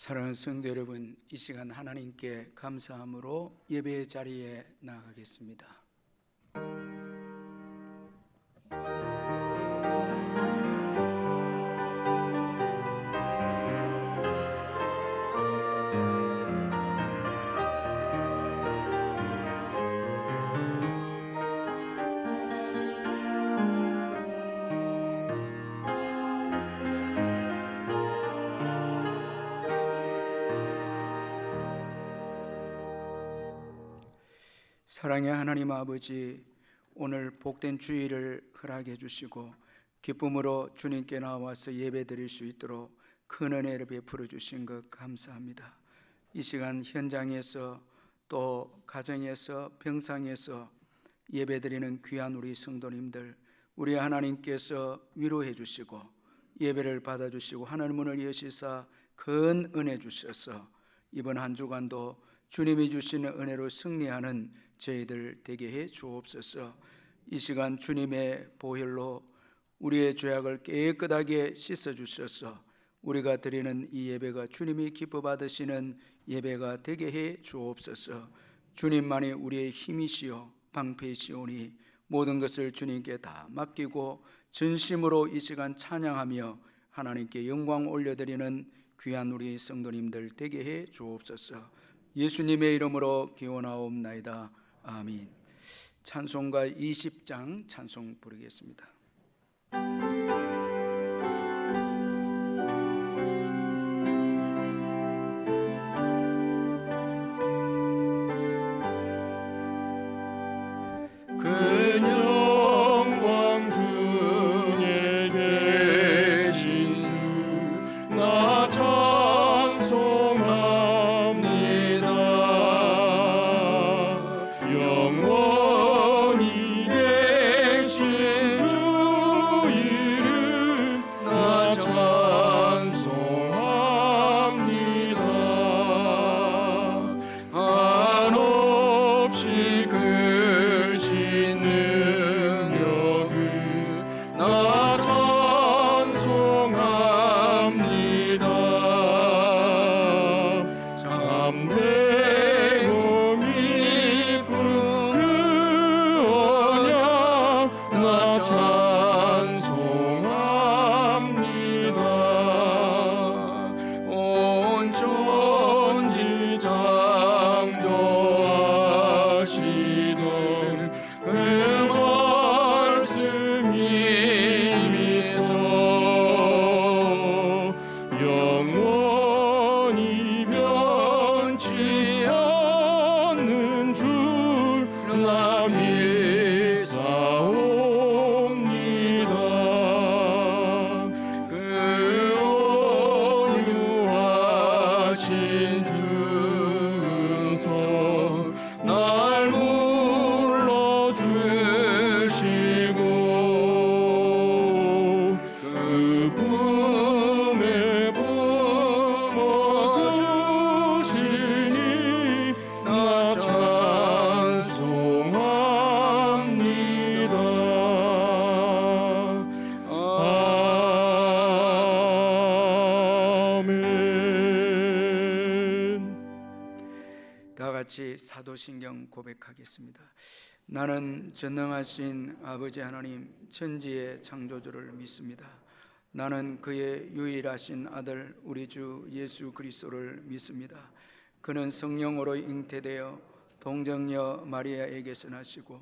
사랑하는 성도 여러분, 이 시간 하나님께 감사함으로 예배의 자리에 나가겠습니다. 사랑의 하나님 아버지, 오늘 복된 주일을 허락해 주시고 기쁨으로 주님께 나와서 예배 드릴 수 있도록 큰 은혜를 베풀어 주신 것 감사합니다. 이 시간 현장에서 또 가정에서 병상에서 예배 드리는 귀한 우리 성도님들, 우리 하나님께서 위로해 주시고 예배를 받아 주시고 하늘 문을 여시사 큰 은혜 주셔서 이번 한 주간도 주님이 주시는 은혜로 승리하는 저희들 되게 해 주옵소서. 이 시간 주님의 보혈로 우리의 죄악을 깨끗하게 씻어 주셔서 우리가 드리는 이 예배가 주님이 기뻐 받으시는 예배가 되게 해 주옵소서. 주님만이 우리의 힘이시요 방패시오니 모든 것을 주님께 다 맡기고 전심으로 이 시간 찬양하며 하나님께 영광 올려드리는 귀한 우리 성도님들 되게 해 주옵소서. 예수님의 이름으로 기원하옵나이다. 아멘. 찬송가 20장 찬송 부르겠습니다. 사도신경 고백하겠습니다. 나는 전능하신 아버지 하나님 천지의 창조주를 믿습니다. 나는 그의 유일하신 아들 우리 주 예수 그리스도를 믿습니다. 그는 성령으로 잉태되어 동정녀 마리아에게서 나시고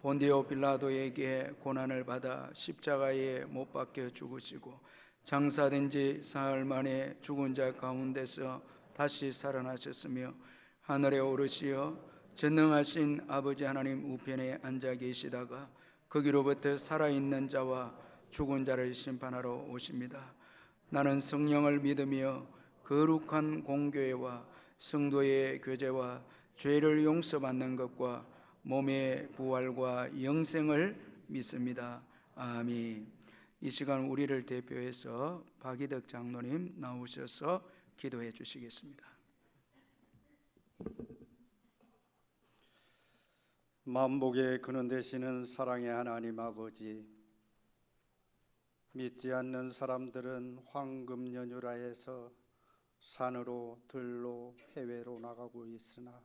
본디오 빌라도에게 고난을 받아 십자가에 못 박혀 죽으시고 장사된 지 사흘 만에 죽은 자 가운데서 다시 살아나셨으며 하늘에 오르시어 전능하신 아버지 하나님 우편에 앉아 계시다가 거기로부터 살아있는 자와 죽은 자를 심판하러 오십니다. 나는 성령을 믿으며 거룩한 공교회와 성도의 교제와 죄를 용서받는 것과 몸의 부활과 영생을 믿습니다. 아멘. 이 시간 우리를 대표해서 박이덕 장로님 나오셔서 기도해 주시겠습니다. 만복의 근원 되시는 사랑의 하나님 아버지, 믿지 않는 사람들은 황금 연휴라 해서 산으로 들로 해외로 나가고 있으나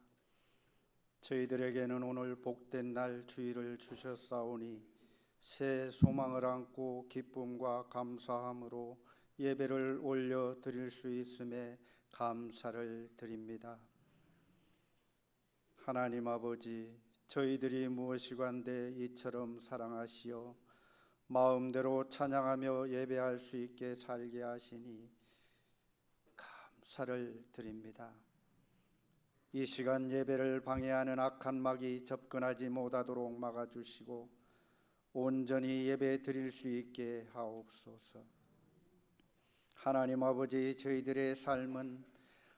저희들에게는 오늘 복된 날 주일을 주셨사오니 새 소망을 안고 기쁨과 감사함으로 예배를 올려 드릴 수 있음에 감사를 드립니다. 하나님 아버지, 저희들이 무엇이관데 이처럼 사랑하시어 마음대로 찬양하며 예배할 수 있게 살게 하시니 감사를 드립니다. 이 시간 예배를 방해하는 악한 막이 접근하지 못하도록 막아주시고 온전히 예배 드릴 수 있게 하옵소서. 하나님 아버지, 저희들의 삶은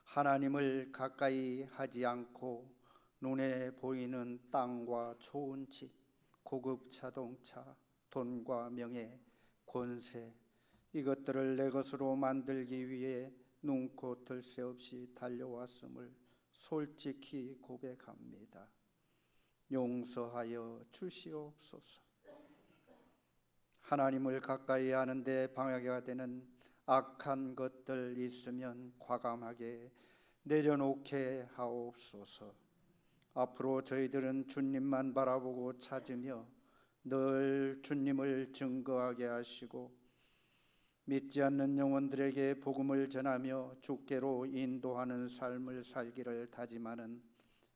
하나님을 가까이 하지 않고 눈에 보이는 땅과 좋은 집, 고급 자동차, 돈과 명예, 권세, 이것들을 내 것으로 만들기 위해 눈코 뜰 새 없이 달려왔음을 솔직히 고백합니다. 용서하여 주시옵소서. 하나님을 가까이 하는데 방해가 되는 악한 것들 있으면 과감하게 내려놓게 하옵소서. 앞으로 저희들은 주님만 바라보고 찾으며 늘 주님을 증거하게 하시고 믿지 않는 영혼들에게 복음을 전하며 주께로 인도하는 삶을 살기를 다짐하는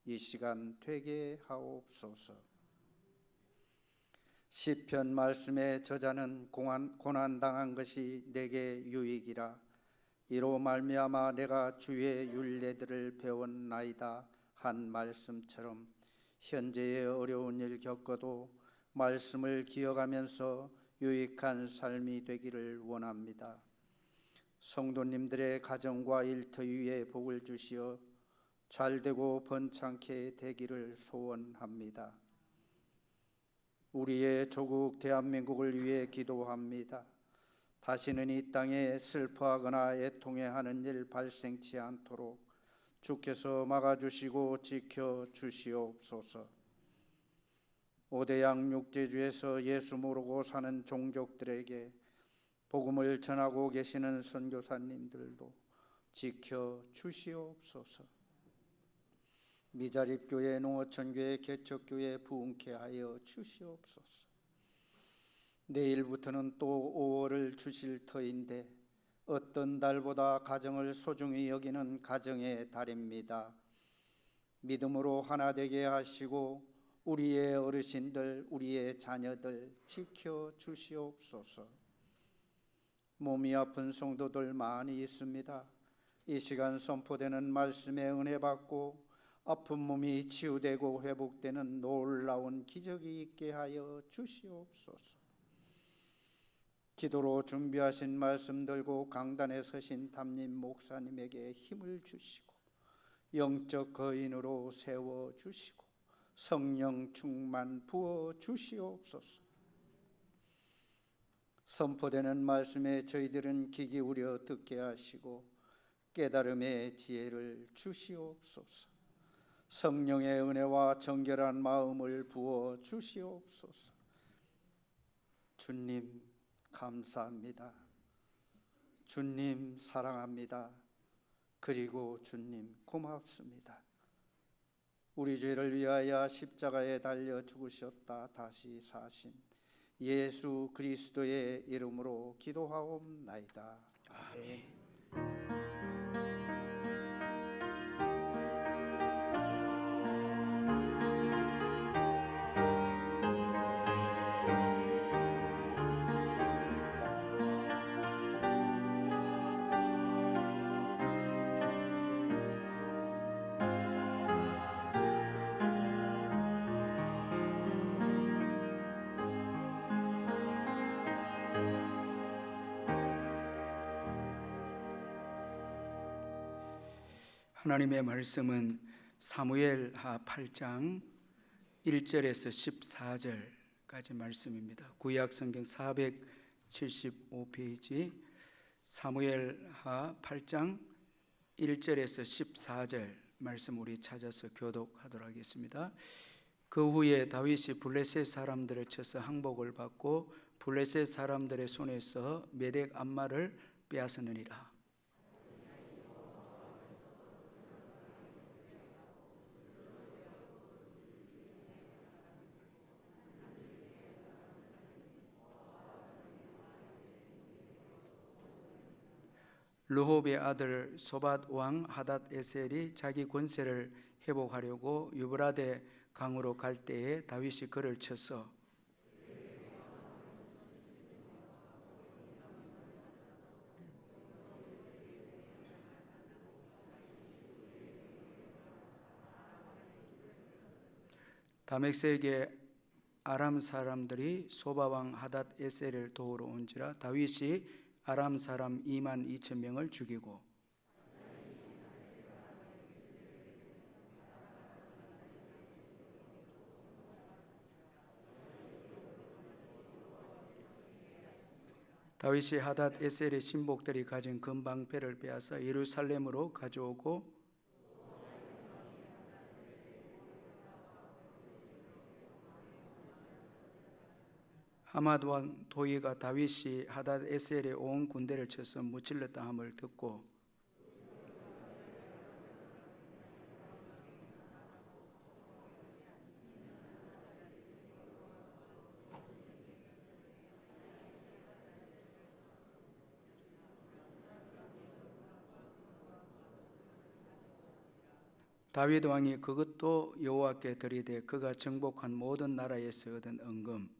이 시간 되게 하옵소서. 시편 말씀의 저자는 고난당한 것이 내게 유익이라 이로 말미암아 내가 주의 율례들을 배웠나이다 한 말씀처럼 현재의 어려운 일 겪어도 말씀을 기억하면서 유익한 삶이 되기를 원합니다. 성도님들의 가정과 일터 위에 복을 주시어 잘되고 번창케 되기를 소원합니다. 우리의 조국 대한민국을 위해 기도합니다. 다시는 이 땅에 슬퍼하거나 애통해하는 일 발생치 않도록 주께서 막아주시고 지켜주시옵소서. 오대양 육제주에서 예수 모르고 사는 종족들에게 복음을 전하고 계시는 선교사님들도 지켜주시옵소서. 미자립교회, 농어촌교회, 개척교회 부흥케 하여 주시옵소서. 내일부터는 또 5월을 주실 터인데 어떤 달보다 가정을 소중히 여기는 가정의 달입니다. 믿음으로 하나 되게 하시고 우리의 어르신들, 우리의 자녀들 지켜주시옵소서. 몸이 아픈 성도들 많이 있습니다. 이 시간 선포되는 말씀에 은혜 받고 아픈 몸이 치유되고 회복되는 놀라운 기적이 있게 하여 주시옵소서. 기도로 준비하신 말씀 들고 강단에 서신 담임 목사님에게 힘을 주시고 영적 거인으로 세워주시고 성령 충만 부어 주시옵소서. 선포되는 말씀에 저희들은 귀 기울여 듣게 하시고 깨달음의 지혜를 주시옵소서. 성령의 은혜와 정결한 마음을 부어 주시옵소서. 주님 감사합니다. 주님 사랑합니다. 그리고 주님 고맙습니다. 우리 죄를 위하여 십자가에 달려 죽으셨다 다시 사신 예수 그리스도의 이름으로 기도하옵나이다. 아멘. 하나님의 말씀은 사무엘하 8장 1절에서 14절까지 말씀입니다. 구약 성경 475페이지 사무엘하 8장 1절에서 14절 말씀 우리 찾아서 교독하도록 하겠습니다. 그 후에 다윗이 블레셋 사람들을 쳐서 항복을 받고 블레셋 사람들의 손에서 메덱 암마를 빼앗으느니라. 르홉의 아들 소밧 왕 하닷 에셀이 자기 권세를 회복하려고 유브라데 강으로 갈 때에 다윗이 그를 쳐서 다메섹의 아람 사람들이 소바 왕 하닷 에셀을 도우러 온지라 다윗이 아람 사람 2만 2천 명을 죽이고 다윗이 하닷 에셀의 신복들이 가진 금방패를 빼앗아 예루살렘으로 가져오고 하맛 왕 도이가 다윗이 하닷 에셀의 온 군대를 쳐서 무찔렀다 함을 듣고 다윗 왕이 그것도 여호와께 드리되 그가 정복한 모든 나라에서 얻은 은금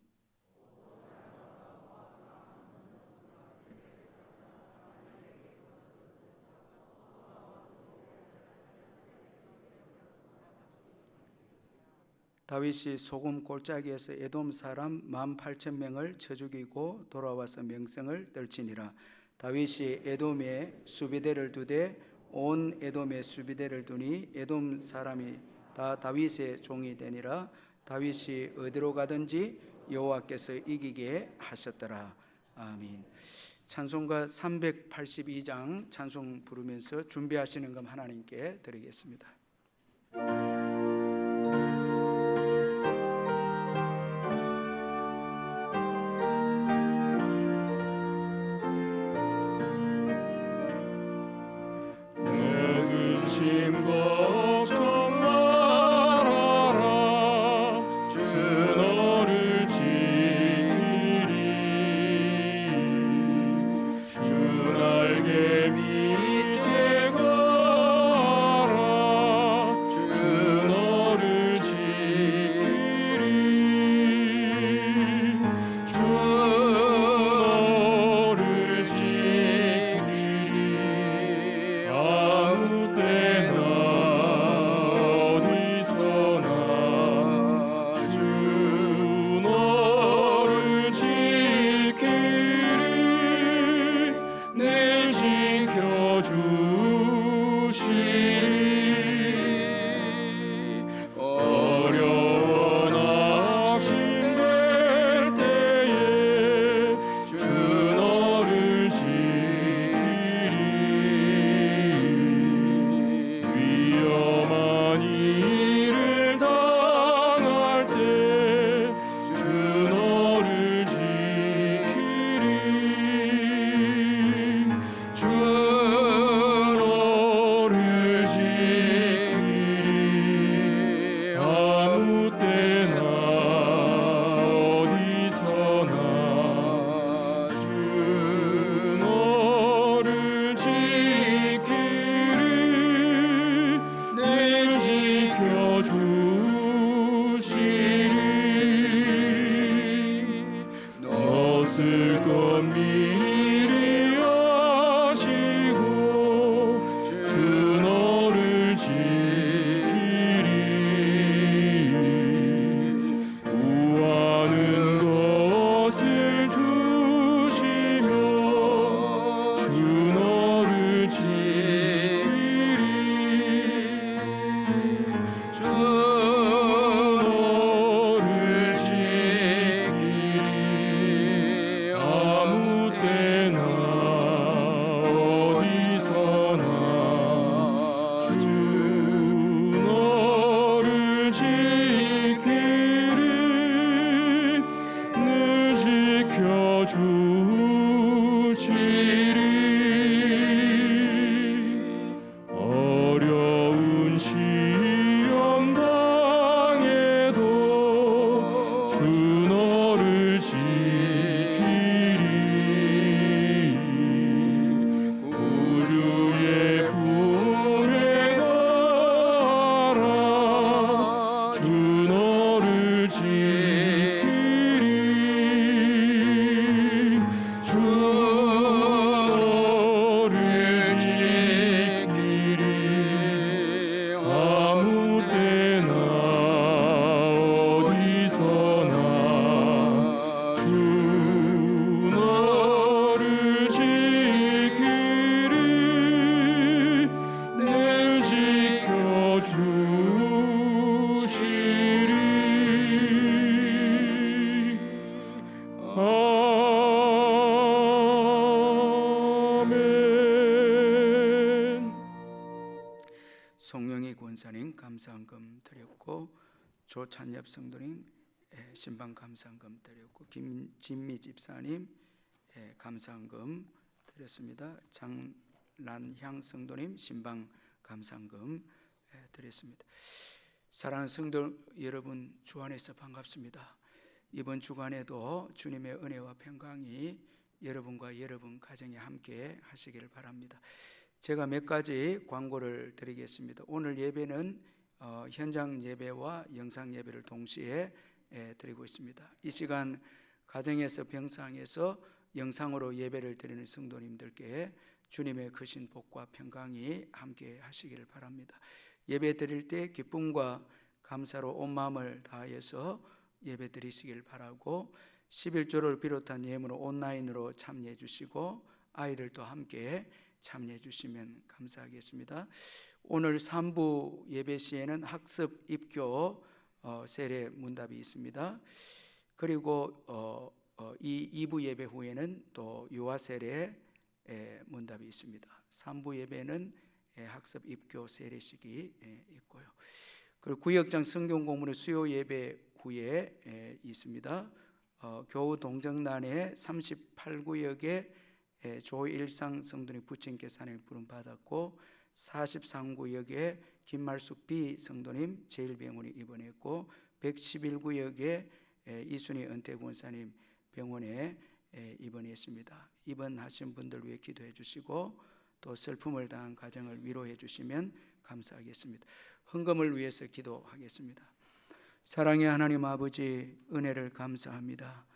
다윗이 소금 골짜기에서 에돔 사람 18,000명을 쳐 죽이고 돌아와서 명성을 떨치니라. 다윗이 에돔에 수비대를 두되 온 에돔에 수비대를 두니 에돔 사람이 다 다윗의 종이 되니라. 다윗이 어디로 가든지 여호와께서 이기게 하셨더라. 아멘. 찬송가 382장 찬송 부르면서 준비하시는 것 하나님께 드리겠습니다. 걱정 말아라 주 너를 지키리 주 날개 밑에 가라 주 너를 지키리 주 너를 지키리 아무 때나 권사님 감사헌금 드렸고, 조찬엽 성도님 신방 감사헌금 드렸고, 김진미 집사님 감사헌금 드렸습니다. 장란향 성도님 신방 감사헌금 드렸습니다. 사랑하는 성도 여러분, 주 안에서 반갑습니다. 이번 주간에도 주님의 은혜와 평강이 여러분과 여러분 가정에 함께 하시기를 바랍니다. 제가 몇 가지 광고를 드리겠습니다. 오늘 예배는 현장 예배와 영상 예배를 동시에 드리고 있습니다. 이 시간 가정에서 병상에서 영상으로 예배를 드리는 성도님들께 주님의 크신 복과 평강이 함께 하시기를 바랍니다. 예배 드릴 때 기쁨과 감사로 온 마음을 다해서 예배 드리시길 바라고, 11조를 비롯한 예물을 온라인으로 참여해 주시고 아이들도 함께 참여해 주시면 감사하겠습니다. 오늘 3부 예배 시에는 학습 입교 세례 문답이 있습니다. 그리고 이 2부 예배 후에는 또 유아 세례 문답이 있습니다. 3부 예배는 학습 입교 세례식이 있고요. 그리고 구역장 성경 공부는 수요 예배 후에 있습니다. 교우 동정란에 38구역에 조일상 성도님 부친께 산행 부름 받았고, 43구역에 김말숙 B 성도님 제일병원에 입원했고, 111구역에 이순희 은퇴권사님 병원에 입원했습니다. 입원하신 분들 위해 기도해 주시고, 또 슬픔을 당한 가정을 위로해 주시면 감사하겠습니다. 헌금을 위해서 기도하겠습니다. 사랑의 하나님 아버지, 은혜를 감사합니다.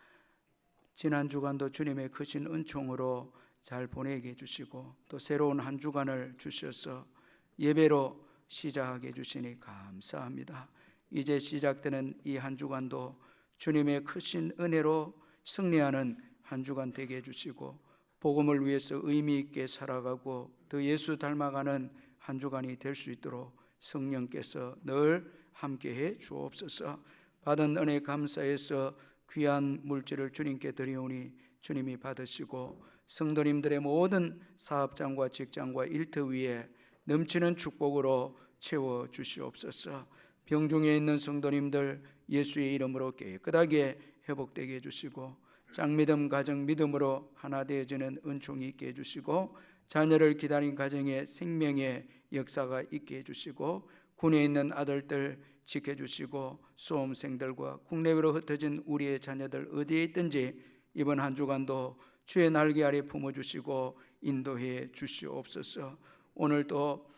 지난 주간도 주님의 크신 은총으로 잘 보내게 해주시고, 또 새로운 한 주간을 주셔서 예배로 시작하게 해주시니 감사합니다. 이제 시작되는 이 한 주간도 주님의 크신 은혜로 승리하는 한 주간 되게 해주시고, 복음을 위해서 의미 있게 살아가고 더 예수 닮아가는 한 주간이 될 수 있도록 성령께서 늘 함께해 주옵소서. 받은 은혜 감사해서 귀한 물질을 주님께 드리오니 주님이 받으시고, 성도님들의 모든 사업장과 직장과 일터 위에 넘치는 축복으로 채워 주시옵소서. 병중에 있는 성도님들 예수의 이름으로 깨끗하게 회복되게 해주시고, 짝믿음 가정 믿음으로 하나 되어지는 은총이 있게 해주시고, 자녀를 기다린 가정에 생명의 역사가 있게 해주시고, 군에 있는 아들들 지켜주시고, 수험생들과 국내외로 흩어진 우리의 자녀들 어디에 있든지 이번 한 주간도 주의 날개 아래 품어주시고 인도해 주시옵소서. 오늘도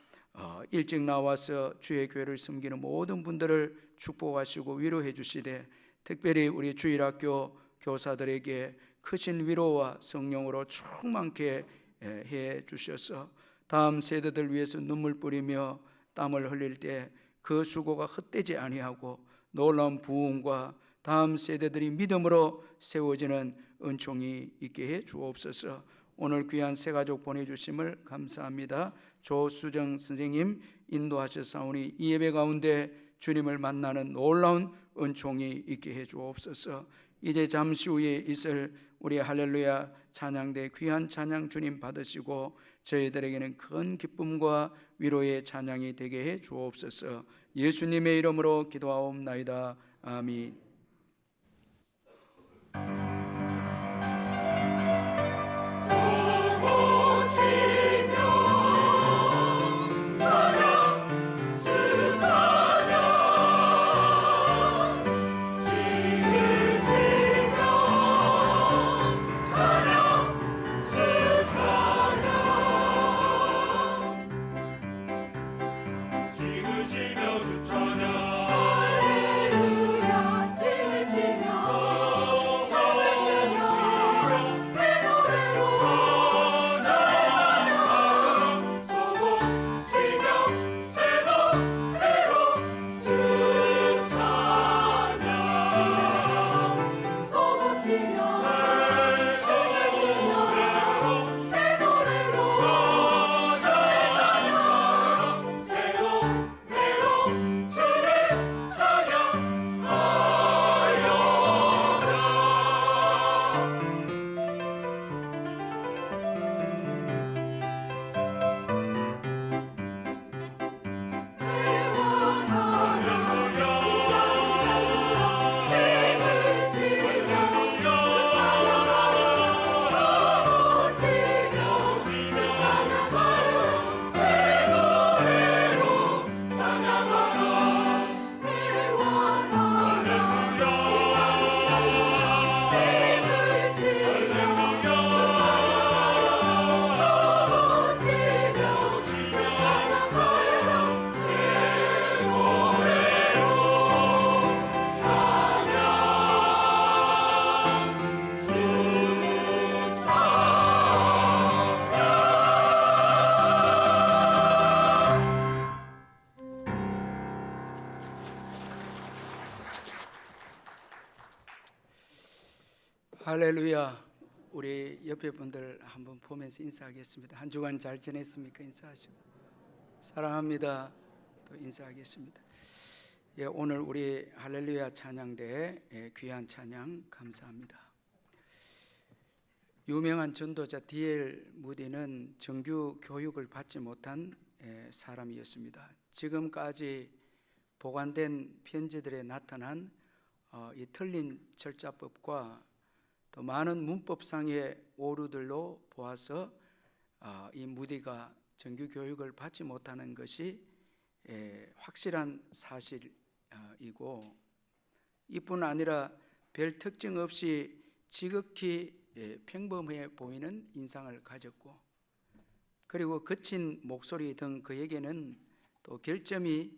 일찍 나와서 주의 교회를 섬기는 모든 분들을 축복하시고 위로해 주시되, 특별히 우리 주일학교 교사들에게 크신 위로와 성령으로 충만케 해 주셔서 다음 세대들 위해서 눈물 뿌리며 땀을 흘릴 때 그 수고가 헛되지 아니하고 놀라운 부흥과 다음 세대들이 믿음으로 세워지는 은총이 있게 해 주옵소서. 오늘 귀한 새 가족 보내주심을 감사합니다. 조수정 선생님 인도하셨사오니 이 예배 가운데 주님을 만나는 놀라운 은총이 있게 해 주옵소서. 이제 잠시 후에 있을 우리 할렐루야 찬양대 귀한 찬양 주님 받으시고 저희들에게는 큰 기쁨과 위로의 찬양이 되게 해 주옵소서. 예수님의 이름으로 기도하옵나이다. 아멘. 지금 시며 주 찬양, 할렐루야. 할렐루야. 우리 옆에 분들 한번 보면서 인사하겠습니다. 한 주간 잘 지냈습니까? 인사하시고. 사랑합니다. 또 인사하겠습니다. 예, 오늘 우리 할렐루야 찬양대 귀한 찬양 감사합니다. 유명한 전도자 D.L. 무디는 정규 교육을 받지 못한 사람이었습니다. 지금까지 보관된 편지들에 나타난 이 틀린 절자법과 또 많은 문법상의 오류들로 보아서 이 무디가 정규 교육을 받지 못하는 것이 확실한 사실이고, 이뿐 아니라 별 특징 없이 지극히 평범해 보이는 인상을 가졌고, 그리고 거친 목소리 등 그에게는 또 결점이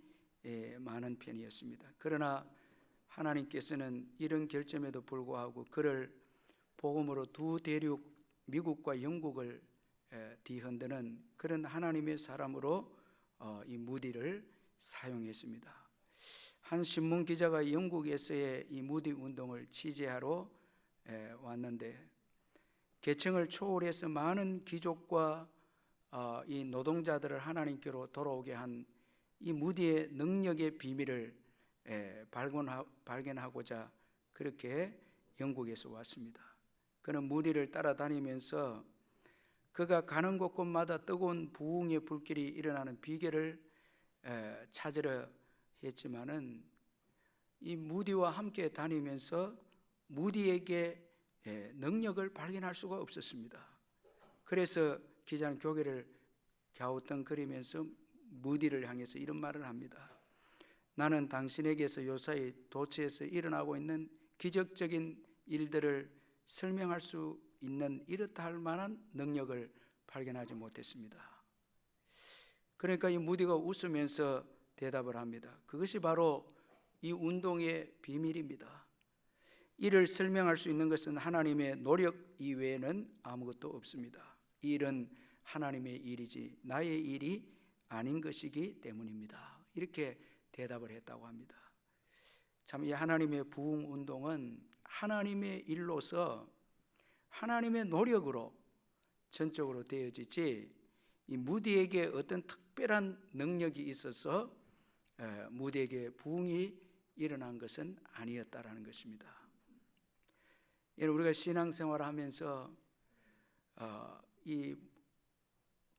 많은 편이었습니다. 그러나 하나님께서는 이런 결점에도 불구하고 그를 복음으로 두 대륙 미국과 영국을 뒤흔드는 그런 하나님의 사람으로 이 무디를 사용했습니다. 한 신문 기자가 영국에서의 이 무디 운동을 취재하러 왔는데, 계층을 초월해서 많은 귀족과 이 노동자들을 하나님께로 돌아오게 한 이 무디의 능력의 비밀을 발견하고자 그렇게 영국에서 왔습니다. 그는 무디를 따라다니면서 그가 가는 곳곳마다 뜨거운 부흥의 불길이 일어나는 비결을 찾으려 했지만은 이 무디와 함께 다니면서 무디에게 능력을 발견할 수가 없었습니다. 그래서 기자는 고개를 갸우뚱거리면서 무디를 향해서 이런 말을 합니다. 나는 당신에게서 요사이 도처에서 일어나고 있는 기적적인 일들을 설명할 수 있는 이렇다 할 만한 능력을 발견하지 못했습니다. 그러니까 이 무디가 웃으면서 대답을 합니다. 그것이 바로 이 운동의 비밀입니다. 이를 설명할 수 있는 것은 하나님의 노력 이외에는 아무것도 없습니다. 이 일은 하나님의 일이지 나의 일이 아닌 것이기 때문입니다. 이렇게 대답을 했다고 합니다. 참, 이 하나님의 부흥 운동은 하나님의 일로서 하나님의 노력으로 전적으로 되어지지 이 무디에게 어떤 특별한 능력이 있어서 무디에게 부흥이 일어난 것은 아니었다라는 것입니다. 우리가 신앙생활을 하면서 이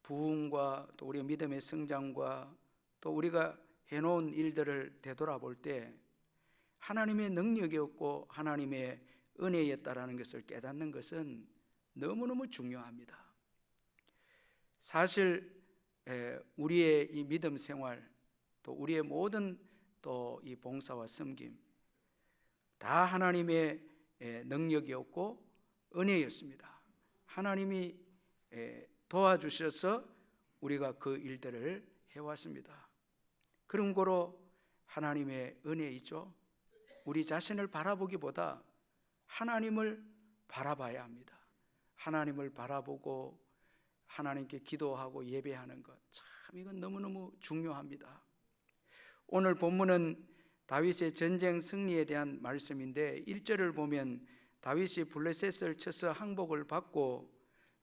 부흥과 또 우리의 믿음의 성장과 또 우리가 해놓은 일들을 되돌아볼 때 하나님의 능력이었고 하나님의 은혜였다라는 것을 깨닫는 것은 너무너무 중요합니다. 사실 우리의 이 믿음 생활, 또 우리의 모든 또 이 봉사와 섬김 다 하나님의 능력이었고 은혜였습니다. 하나님이 도와주셔서 우리가 그 일들을 해왔습니다. 그런 거로 하나님의 은혜이죠. 우리 자신을 바라보기보다 하나님을 바라봐야 합니다. 하나님을 바라보고 하나님께 기도하고 예배하는 것, 참 이건 너무너무 중요합니다. 오늘 본문은 다윗의 전쟁 승리에 대한 말씀인데 1절을 보면 다윗이 블레셋을 쳐서 항복을 받고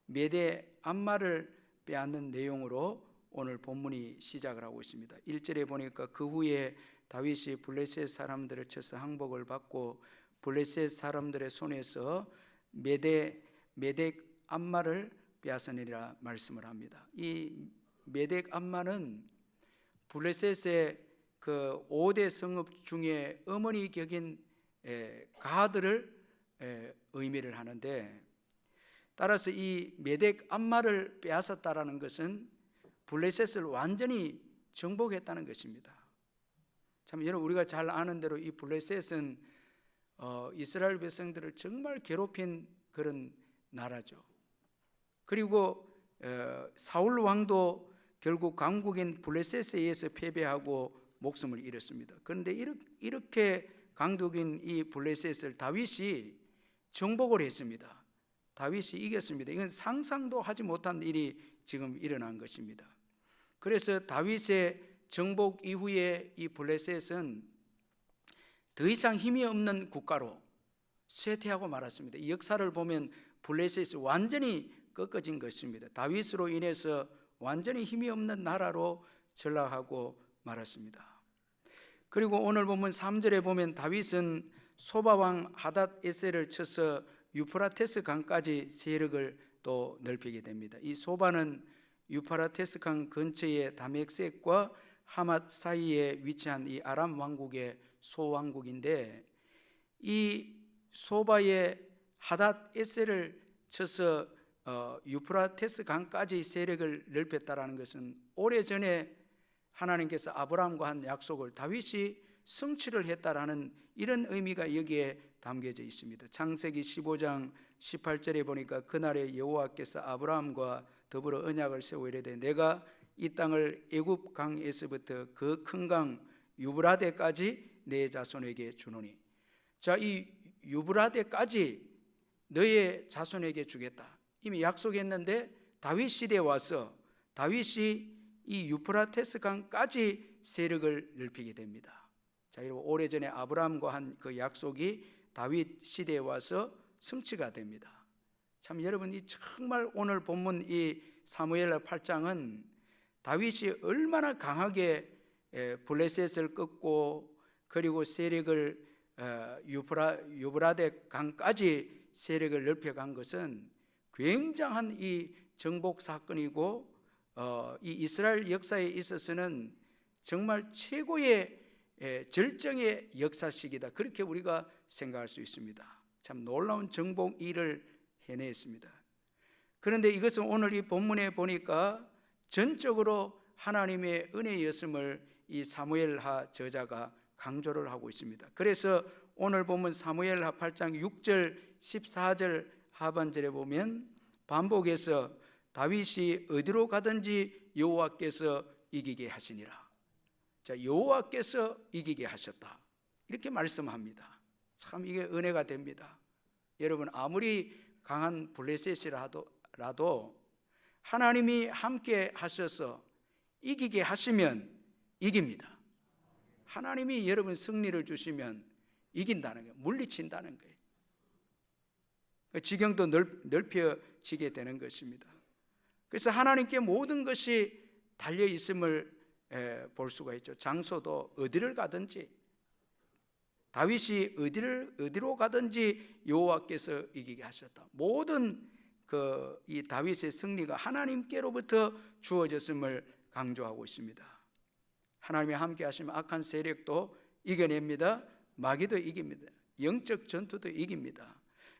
메대 암마를 빼앗는 내용으로 오늘 본문이 시작을 하고 있습니다. 1절에 보니까 그 후에 다윗이 블레셋 사람들을 쳐서 항복을 받고 블레셋 사람들의 손에서 메대 암마를 빼앗으니라 말씀을 합니다. 이 메덱 암마는 블레셋의 그 5대 성읍 중에 어머니 격인 가들을 의미를 하는데, 따라서 이 메덱 암마를 빼앗았다라는 것은 블레셋을 완전히 정복했다는 것입니다. 참 여러분, 우리가 잘 아는 대로 이 블레셋은 이스라엘 백성들을 정말 괴롭힌 그런 나라죠. 그리고 사울 왕도 결국 강국인 블레셋에 의해서 패배하고 목숨을 잃었습니다. 그런데 이렇게 강국인 이 블레셋을 다윗이 정복을 했습니다. 다윗이 이겼습니다. 이건 상상도 하지 못한 일이 지금 일어난 것입니다. 그래서 다윗의 정복 이후에 이 블레셋은 더 이상 힘이 없는 국가로 쇠퇴하고 말았습니다. 이 역사를 보면 블레셋이 완전히 꺾어진 것입니다. 다윗으로 인해서 완전히 힘이 없는 나라로 전락하고 말았습니다. 그리고 오늘 보면 3절에 보면 다윗은 소바왕 하닷에셀을 쳐서 유프라테스 강까지 세력을 또 넓히게 됩니다. 이 소바는 유프라테스 강 근처의 다메섹과 하맛 사이에 위치한 이 아람 왕국의 소왕국인데, 이 소바의 하닷에셀을 쳐서 유프라테스 강까지 세력을 넓혔다라는 것은 오래전에 하나님께서 아브라함과 한 약속을 다윗이 성취를 했다라는 이런 의미가 여기에 담겨져 있습니다. 창세기 15장 18절에 보니까 그날에 여호와께서 아브라함과 더불어 언약을 세워 이르되 내가 이 땅을 애굽 강에서부터 그 큰 강 유브라데까지 내 자손에게 주노니. 자, 이 유브라데까지 너의 자손에게 주겠다. 이미 약속했는데 다윗 시대에 와서 다윗이 이 유프라테스 강까지 세력을 넓히게 됩니다. 자, 이러고 오래전에 아브라함과 한 그 약속이 다윗 시대에 와서 성취가 됩니다. 참 여러분, 이 정말 오늘 본문 이 사무엘하 8장은 다윗이 얼마나 강하게 블레셋을 꺾고 그리고 세력을 유브라데 강까지 세력을 넓혀간 것은 굉장한 이 정복 사건이고 이 이스라엘 역사에 있어서는 정말 최고의 절정의 역사식이다, 그렇게 우리가 생각할 수 있습니다. 참 놀라운 정복 일을 해냈습니다. 그런데 이것은 오늘 이 본문에 보니까 전적으로 하나님의 은혜였음을 이 사무엘하 저자가 강조를 하고 있습니다. 그래서 오늘 보면 사무엘하 8장 6절 14절 하반절에 보면 반복해서 다윗이 어디로 가든지 여호와께서 이기게 하시니라. 자, 여호와께서 이기게 하셨다, 이렇게 말씀합니다. 참 이게 은혜가 됩니다. 여러분, 아무리 강한 블레셋이라도 하나님이 함께 하셔서 이기게 하시면 이깁니다. 하나님이 여러분 승리를 주시면 이긴다는 거예요. 물리친다는 거예요. 지경도 넓혀지게 되는 것입니다. 그래서 하나님께 모든 것이 달려 있음을 볼 수가 있죠. 장소도 어디를 가든지, 다윗이 어디로 가든지 여호와께서 이기게 하셨다. 모든 이 다윗의 승리가 하나님께로부터 주어졌음을 강조하고 있습니다. 하나님이 함께 하시면 악한 세력도 이겨냅니다. 마귀도 이깁니다. 영적 전투도 이깁니다.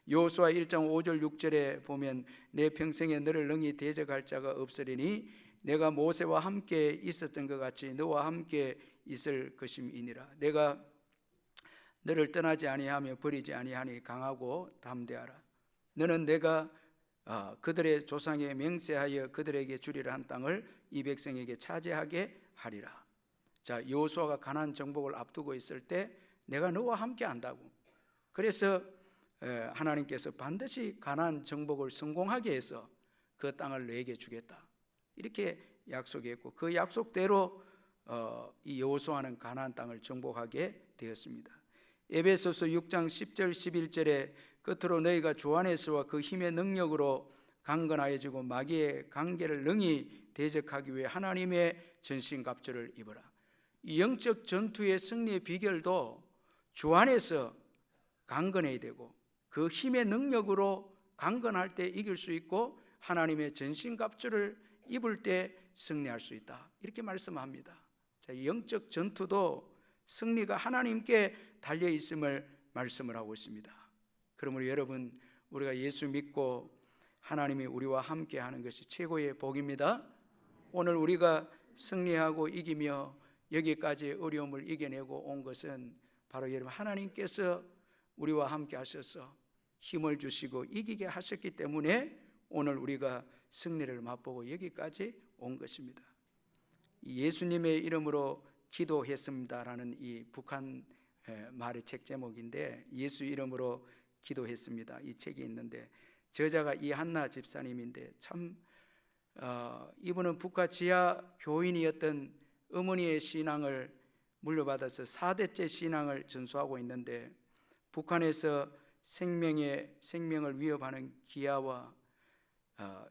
여호수아 1장 5절 6절에 보면 내 평생에 너를 능히 대적할 자가 없으리니 내가 모세와 함께 있었던 것 같이 너와 함께 있을 것임이니라. 내가 너를 떠나지 아니하며 버리지 아니하니 강하고 담대하라. 너는 내가 그들의 조상에 맹세하여 그들에게 주리라 한 땅을 이 백성에게 차지하게 하리라. 자, 여호수아가 가나안 정복을 앞두고 있을 때 내가 너와 함께 한다고. 그래서 하나님께서 반드시 가나안 정복을 성공하게 해서 그 땅을 너에게 주겠다, 이렇게 약속했고 그 약속대로 이 여호수아는 가나안 땅을 정복하게 되었습니다. 에베소서 6장 10절 11절에 끝으로 너희가 주 안에서와 그 힘의 능력으로 강건하여지고 마귀의 관계를 능히 대적하기 위해 하나님의 전신갑주를 입어라. 이 영적 전투의 승리의 비결도 주 안에서 강건해야 되고 그 힘의 능력으로 강건할 때 이길 수 있고 하나님의 전신갑주를 입을 때 승리할 수 있다, 이렇게 말씀합니다. 자, 영적 전투도 승리가 하나님께 달려 있음을 말씀을 하고 있습니다. 그러므로 여러분, 우리가 예수 믿고 하나님이 우리와 함께 하는 것이 최고의 복입니다. 오늘 우리가 승리하고 이기며 여기까지 어려움을 이겨내고 온 것은 바로 여러분 하나님께서 우리와 함께 하셔서 힘을 주시고 이기게 하셨기 때문에 오늘 우리가 승리를 맛보고 여기까지 온 것입니다. 예수님의 이름으로 기도했습니다라는 이 북한 말의 책 제목인데, 예수 이름으로 기도했습니다, 이 책이 있는데 저자가 이한나 집사님인데 참 이분은 북한 지하 교인이었던 어머니의 신앙을 물려받아서 4대째 신앙을 전수하고 있는데 북한에서 생명을 위협하는 기아와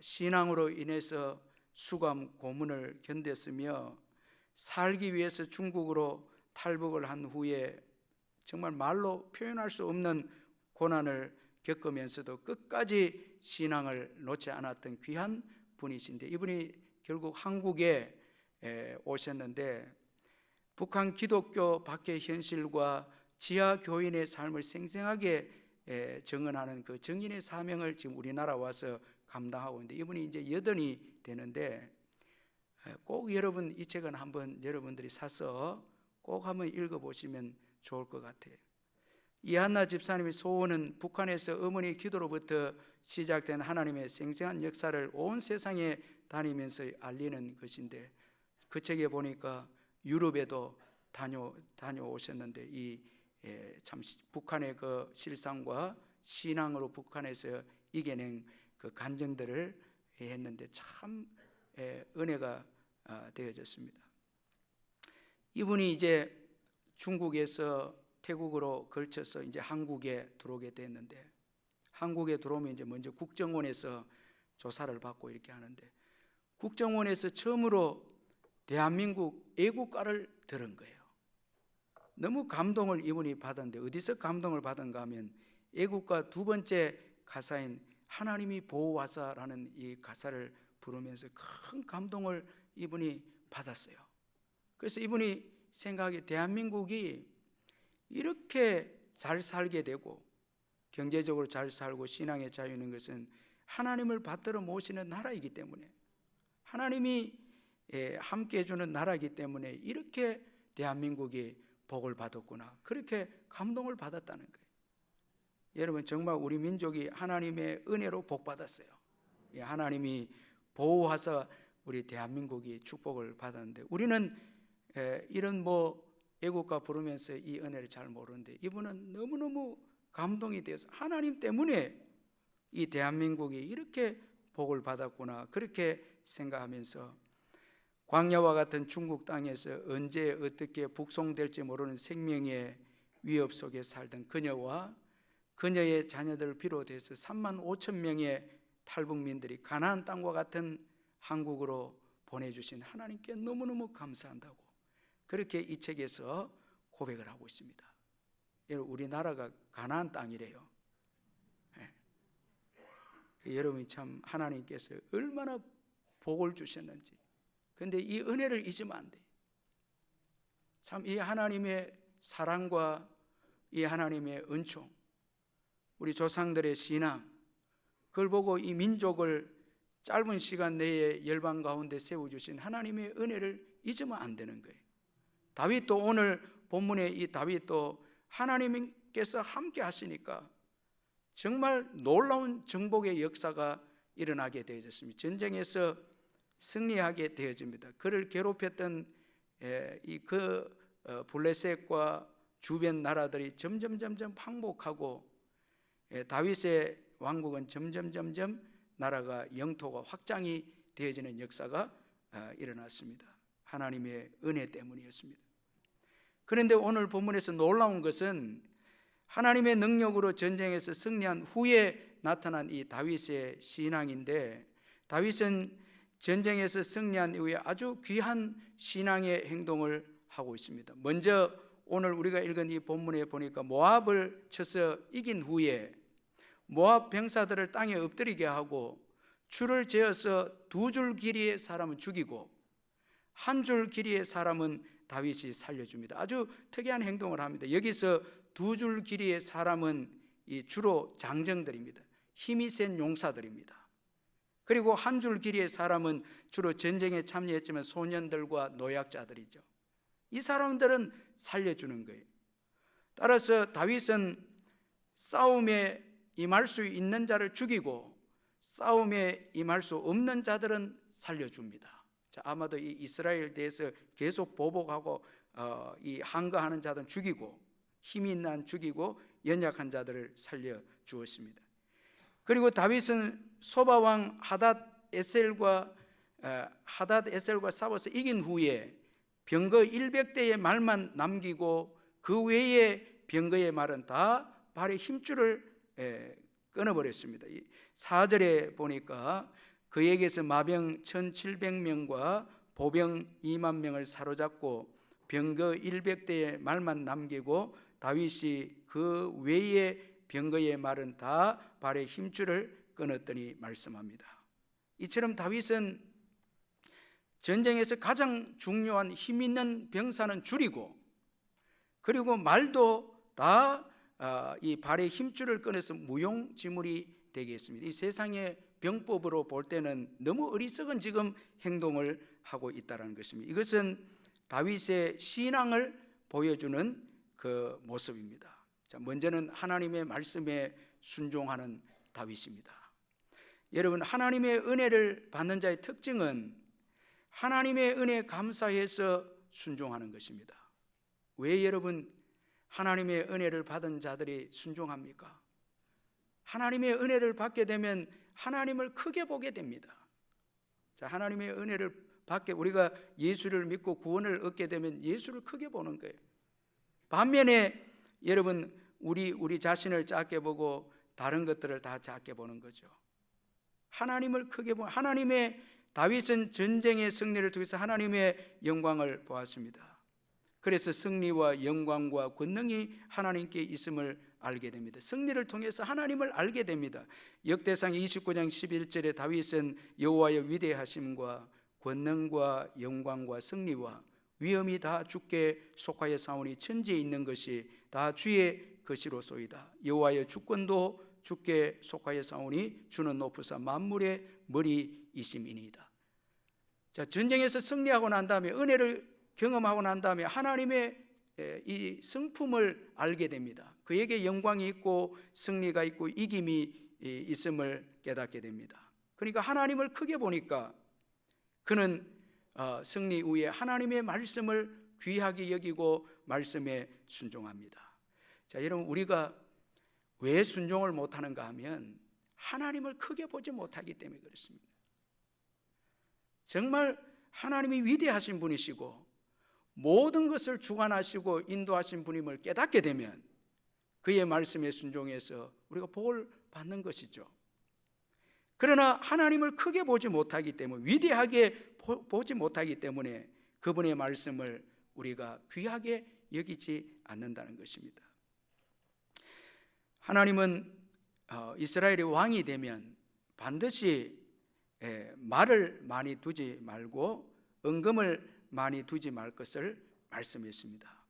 신앙으로 인해서 수감 고문을 견뎠으며 살기 위해서 중국으로 탈북을 한 후에 정말 말로 표현할 수 없는 고난을 겪으면서도 끝까지 신앙을 놓지 않았던 귀한 분이신데, 이분이 결국 한국에 오셨는데 북한 기독교 박해 현실과 지하 교인의 삶을 생생하게 증언하는 그 증인의 사명을 지금 우리나라 와서 감당하고 있는데, 이분이 이제 80이 되는데 꼭 여러분 이 책은 한번 여러분들이 사서 꼭 한번 읽어보시면 좋을 것 같아요. 이한나 집사님의 소원은 북한에서 어머니의 기도로부터 시작된 하나님의 생생한 역사를 온 세상에 다니면서 알리는 것인데, 그 책에 보니까 유럽에도 다녀오셨는데 참 북한의 그 실상과 신앙으로 북한에서 이겨낸 그 간증들을 했는데 참 은혜가 되어졌습니다. 이분이 이제 중국에서 태국으로 걸쳐서 이제 한국에 들어오게 됐는데, 한국에 들어오면 이제 먼저 국정원에서 조사를 받고 이렇게 하는데, 국정원에서 처음으로 대한민국 애국가를 들은 거예요. 너무 감동을 이분이 받았는데, 어디서 감동을 받은가 하면 애국가 두 번째 가사인 하나님이 보호하사라는 이 가사를 부르면서 큰 감동을 이분이 받았어요. 그래서 이분이 생각하기에 대한민국이 이렇게 잘 살게 되고 경제적으로 잘 살고 신앙의 자유 있는 것은 하나님을 받들어 모시는 나라이기 때문에, 하나님이 함께 해주는 나라이기 때문에 이렇게 대한민국이 복을 받았구나, 그렇게 감동을 받았다는 거예요. 여러분, 정말 우리 민족이 하나님의 은혜로 복 받았어요. 하나님이 보호하사 우리 대한민국이 축복을 받았는데, 우리는 이런 애국가 부르면서 이 은혜를 잘 모르는데, 이분은 너무너무 감동이 되어서 하나님 때문에 이 대한민국이 이렇게 복을 받았구나, 그렇게 생각하면서 광야와 같은 중국 땅에서 언제 어떻게 북송될지 모르는 생명의 위협 속에 살던 그녀와 그녀의 자녀들을 비롯해서 3만 5천 명의 탈북민들이 가나안 땅과 같은 한국으로 보내주신 하나님께 너무너무 감사한다고, 그렇게 이 책에서 고백을 하고 있습니다. 여러분, 우리나라가 가나안 땅이래요. 여러분이 참 하나님께서 얼마나 복을 주셨는지, 그런데 이 은혜를 잊으면 안 돼. 참 이 하나님의 사랑과 이 하나님의 은총, 우리 조상들의 신앙, 그걸 보고 이 민족을 짧은 시간 내에 열방 가운데 세워주신 하나님의 은혜를 잊으면 안 되는 거예요. 다윗도 오늘 본문의 이 다윗도 하나님께서 함께 하시니까 정말 놀라운 정복의 역사가 일어나게 되어졌습니다. 전쟁에서 승리하게 되어집니다. 그를 괴롭혔던 블레셋과 주변 나라들이 점점 항복하고 다윗의 왕국은 점점 나라가 영토가 확장이 되어지는 역사가 일어났습니다. 하나님의 은혜 때문이었습니다. 그런데 오늘 본문에서 놀라운 것은 하나님의 능력으로 전쟁에서 승리한 후에 나타난 이 다윗의 신앙인데, 다윗은 전쟁에서 승리한 이후에 아주 귀한 신앙의 행동을 하고 있습니다. 먼저 오늘 우리가 읽은 이 본문에 보니까 모압을 쳐서 이긴 후에 모압 병사들을 땅에 엎드리게 하고 줄을 재어서 2줄 길이의 사람은 죽이고 1줄 길이의 사람은 다윗이 살려줍니다. 아주 특이한 행동을 합니다. 여기서 2줄 길이의 사람은 주로 장정들입니다. 힘이 센 용사들입니다. 그리고 1줄 길이의 사람은 주로 전쟁에 참여했지만 소년들과 노약자들이죠. 이 사람들은 살려주는 거예요. 따라서 다윗은 싸움에 임할 수 있는 자를 죽이고 싸움에 임할 수 없는 자들은 살려줍니다. 자, 아마도 이 이스라엘 대해서 계속 보복하고 이 항거하는 자들은 죽이고 힘이 있는 한 죽이고 연약한 자들을 살려주었습니다. 그리고 다윗은 소바왕 하닷 에셀과 싸워서 이긴 후에 병거 100대의 말만 남기고 그 외에 병거의 말은 다 발에 힘줄을 끊어버렸습니다. 4절에 보니까 그에게서 마병 1700명과 보병 2만 명을 사로잡고 병거 100대의 말만 남기고 다윗이 그 외의 병거의 말은 다 발의 힘줄을 끊었더니 말씀합니다. 이처럼 다윗은 전쟁에서 가장 중요한 힘 있는 병사는 줄이고, 그리고 말도 다 이 발의 힘줄을 끊어서 무용지물이 되게 했습니다. 이 세상의 병법으로 볼 때는 너무 어리석은 지금 행동을 하고 있다는 것입니다. 이것은 다윗의 신앙을 보여주는 그 모습입니다. 자, 먼저는 하나님의 말씀에 순종하는 다윗입니다. 여러분, 하나님의 은혜를 받는 자의 특징은 하나님의 은혜에 감사해서 순종하는 것입니다. 왜 여러분 하나님의 은혜를 받은 자들이 순종합니까? 하나님의 은혜를 받게 되면 하나님을 크게 보게 됩니다. 자, 하나님의 은혜를 받게, 우리가 예수를 믿고 구원을 얻게 되면 예수를 크게 보는 거예요. 반면에 여러분 우리 자신을 작게 보고 다른 것들을 다 작게 보는 거죠. 하나님을 크게 보는, 하나님의, 다윗은 전쟁의 승리를 통해서 하나님의 영광을 보았습니다. 그래서 승리와 영광과 권능이 하나님께 있음을 알게 됩니다. 승리를 통해서 하나님을 알게 됩니다. 역대상 29장 11절에 다윗은 여호와의 위대하심과 권능과 영광과 승리와 위엄이 다 주께 속하여 사오니 천지에 있는 것이 다 주의 것이로소이다. 여호와의 주권도 주께 속하여 사오니 주는 높으사 만물의 머리이심이니이다. 자, 전쟁에서 승리하고 난 다음에, 은혜를 경험하고 난 다음에 하나님의 이 성품을 알게 됩니다. 그에게 영광이 있고 승리가 있고 이김이 있음을 깨닫게 됩니다. 그러니까 하나님을 크게 보니까 그는 승리 후에 하나님의 말씀을 귀하게 여기고 말씀에 순종합니다. 자, 여러분, 우리가 왜 순종을 못하는가 하면 하나님을 크게 보지 못하기 때문에 그렇습니다. 정말 하나님이 위대하신 분이시고 모든 것을 주관하시고 인도하신 분임을 깨닫게 되면 그의 말씀에 순종해서 우리가 복을 받는 것이죠. 그러나 하나님을 크게 보지 못하기 때문에, 위대하게 보지 못하기 때문에 그분의 말씀을 우리가 귀하게 여기지 않는다는 것입니다. 하나님은 이스라엘의 왕이 되면 반드시 말을 많이 두지 말고 은금을 많이 두지 말 것을 말씀했습니다.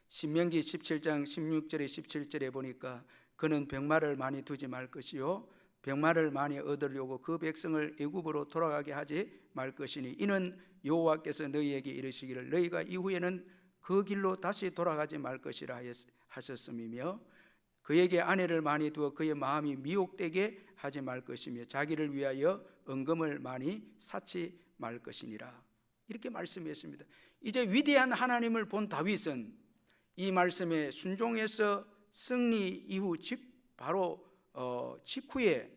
신명기 17장 16절에 17절에 보니까 그는 병마를 많이 두지 말 것이요 병마를 많이 얻으려고 그 백성을 애굽으로 돌아가게 하지 말 것이니 이는 여호와께서 너희에게 이르시기를 너희가 이후에는 그 길로 다시 돌아가지 말 것이라 하셨음이며 그에게 아내를 많이 두어 그의 마음이 미혹되게 하지 말 것이며 자기를 위하여 은금을 많이 쌓지 말 것이니라. 이렇게 말씀했습니다. 이제 위대한 하나님을 본 다윗은 이 말씀에 순종해서 승리 이후 바로 직후에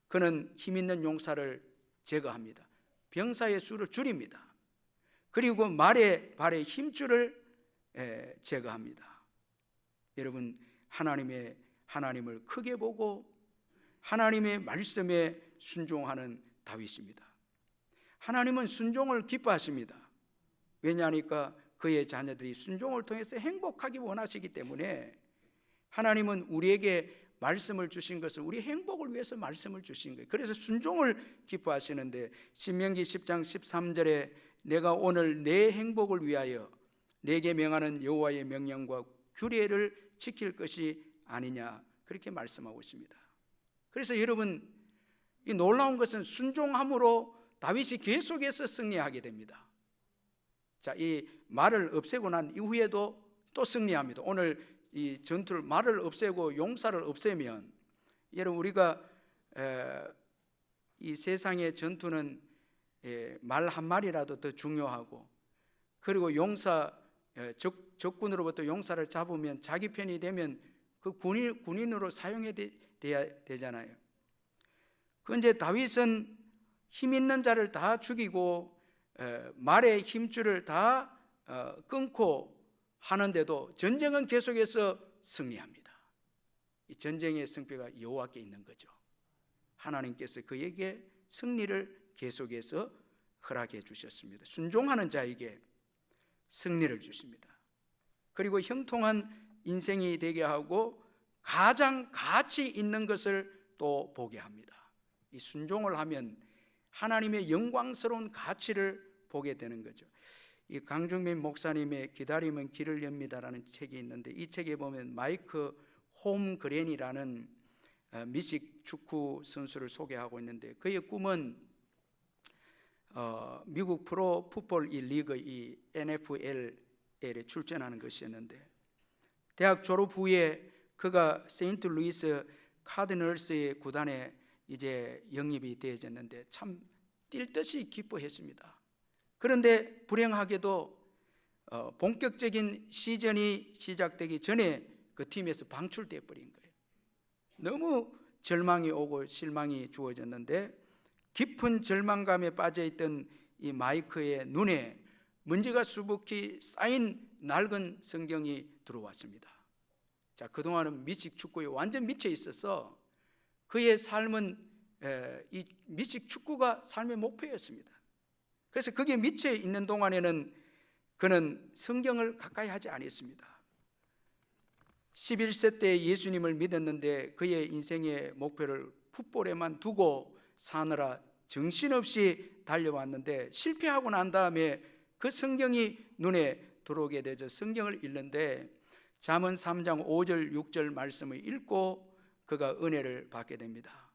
그는 힘있는 용사를 제거합니다. 병사의 수를 줄입니다. 그리고 말의 발의 힘줄을 제거합니다. 여러분, 하나님을 크게 보고 하나님의 말씀에 순종하는 다윗입니다. 하나님은 순종을 기뻐하십니다. 왜냐하니까 그의 자녀들이 순종을 통해서 행복하기 원하시기 때문에 하나님은 우리에게 말씀을 주신 것은 우리 행복을 위해서 말씀을 주신 거예요. 그래서 순종을 기뻐하시는데 신명기 10장 13절에 내가 오늘 내 행복을 위하여 내게 명하는 여호와의 명령과 규례를 지킬 것이 아니냐, 그렇게 말씀하고 있습니다. 그래서 여러분, 이 놀라운 것은 순종함으로 다윗이 계속해서 승리하게 됩니다. 자, 이 말을 없애고 난 이후에도 또 승리합니다. 오늘 이 전투를, 말을 없애고 용사를 없애면, 여러분, 우리가 이 세상의 전투는 말 한 마리라도 더 중요하고, 그리고 적군으로부터 용사를 잡으면 자기 편이 되면 그 군인으로 사용해야 되잖아요. 그런데 다윗은 힘 있는 자를 다 죽이고 말의 힘줄을 다 끊고 하는데도 전쟁은 계속해서 승리합니다. 이 전쟁의 승패가 여호와께 있는 거죠. 하나님께서 그에게 승리를 계속해서 허락해 주셨습니다. 순종하는 자에게 승리를 주십니다. 그리고 형통한 인생이 되게 하고 가장 가치 있는 것을 또 보게 합니다. 이 순종을 하면 하나님의 영광스러운 가치를 보게 되는 거죠. 이 강중민 목사님의 기다림은 길을 엽니다라는 책이 있는데, 이 책에 보면 마이크 홈그랜이라는 미식 축구 선수를 소개하고 있는데, 그의 꿈은 미국 프로 풋볼 이 리그 이 NFL에 출전하는 것이었는데, 대학 졸업 후에 그가 세인트루이스 카디널스의 구단에 이제 영입이 되어졌는데 참 뛸 듯이 기뻐했습니다. 그런데 불행하게도 본격적인 시즌이 시작되기 전에 그 팀에서 방출돼 버린 거예요. 너무 절망이 오고 실망이 주어졌는데, 깊은 절망감에 빠져있던 이 마이크의 눈에 먼지가 수북히 쌓인 낡은 성경이 들어왔습니다. 자, 그동안은 미식 축구에 완전 미쳐 있어서 그의 삶은 이 미식 축구가 삶의 목표였습니다. 그래서 거기에 미쳐 있는 동안에는 그는 성경을 가까이 하지 않았습니다. 11세 때 예수님을 믿었는데 그의 인생의 목표를 풋볼에만 두고 사느라 정신없이 달려왔는데, 실패하고 난 다음에 그 성경이 눈에 들어오게 되죠. 성경을 읽는데 잠언 3장 5절 6절 말씀을 읽고 그가 은혜를 받게 됩니다.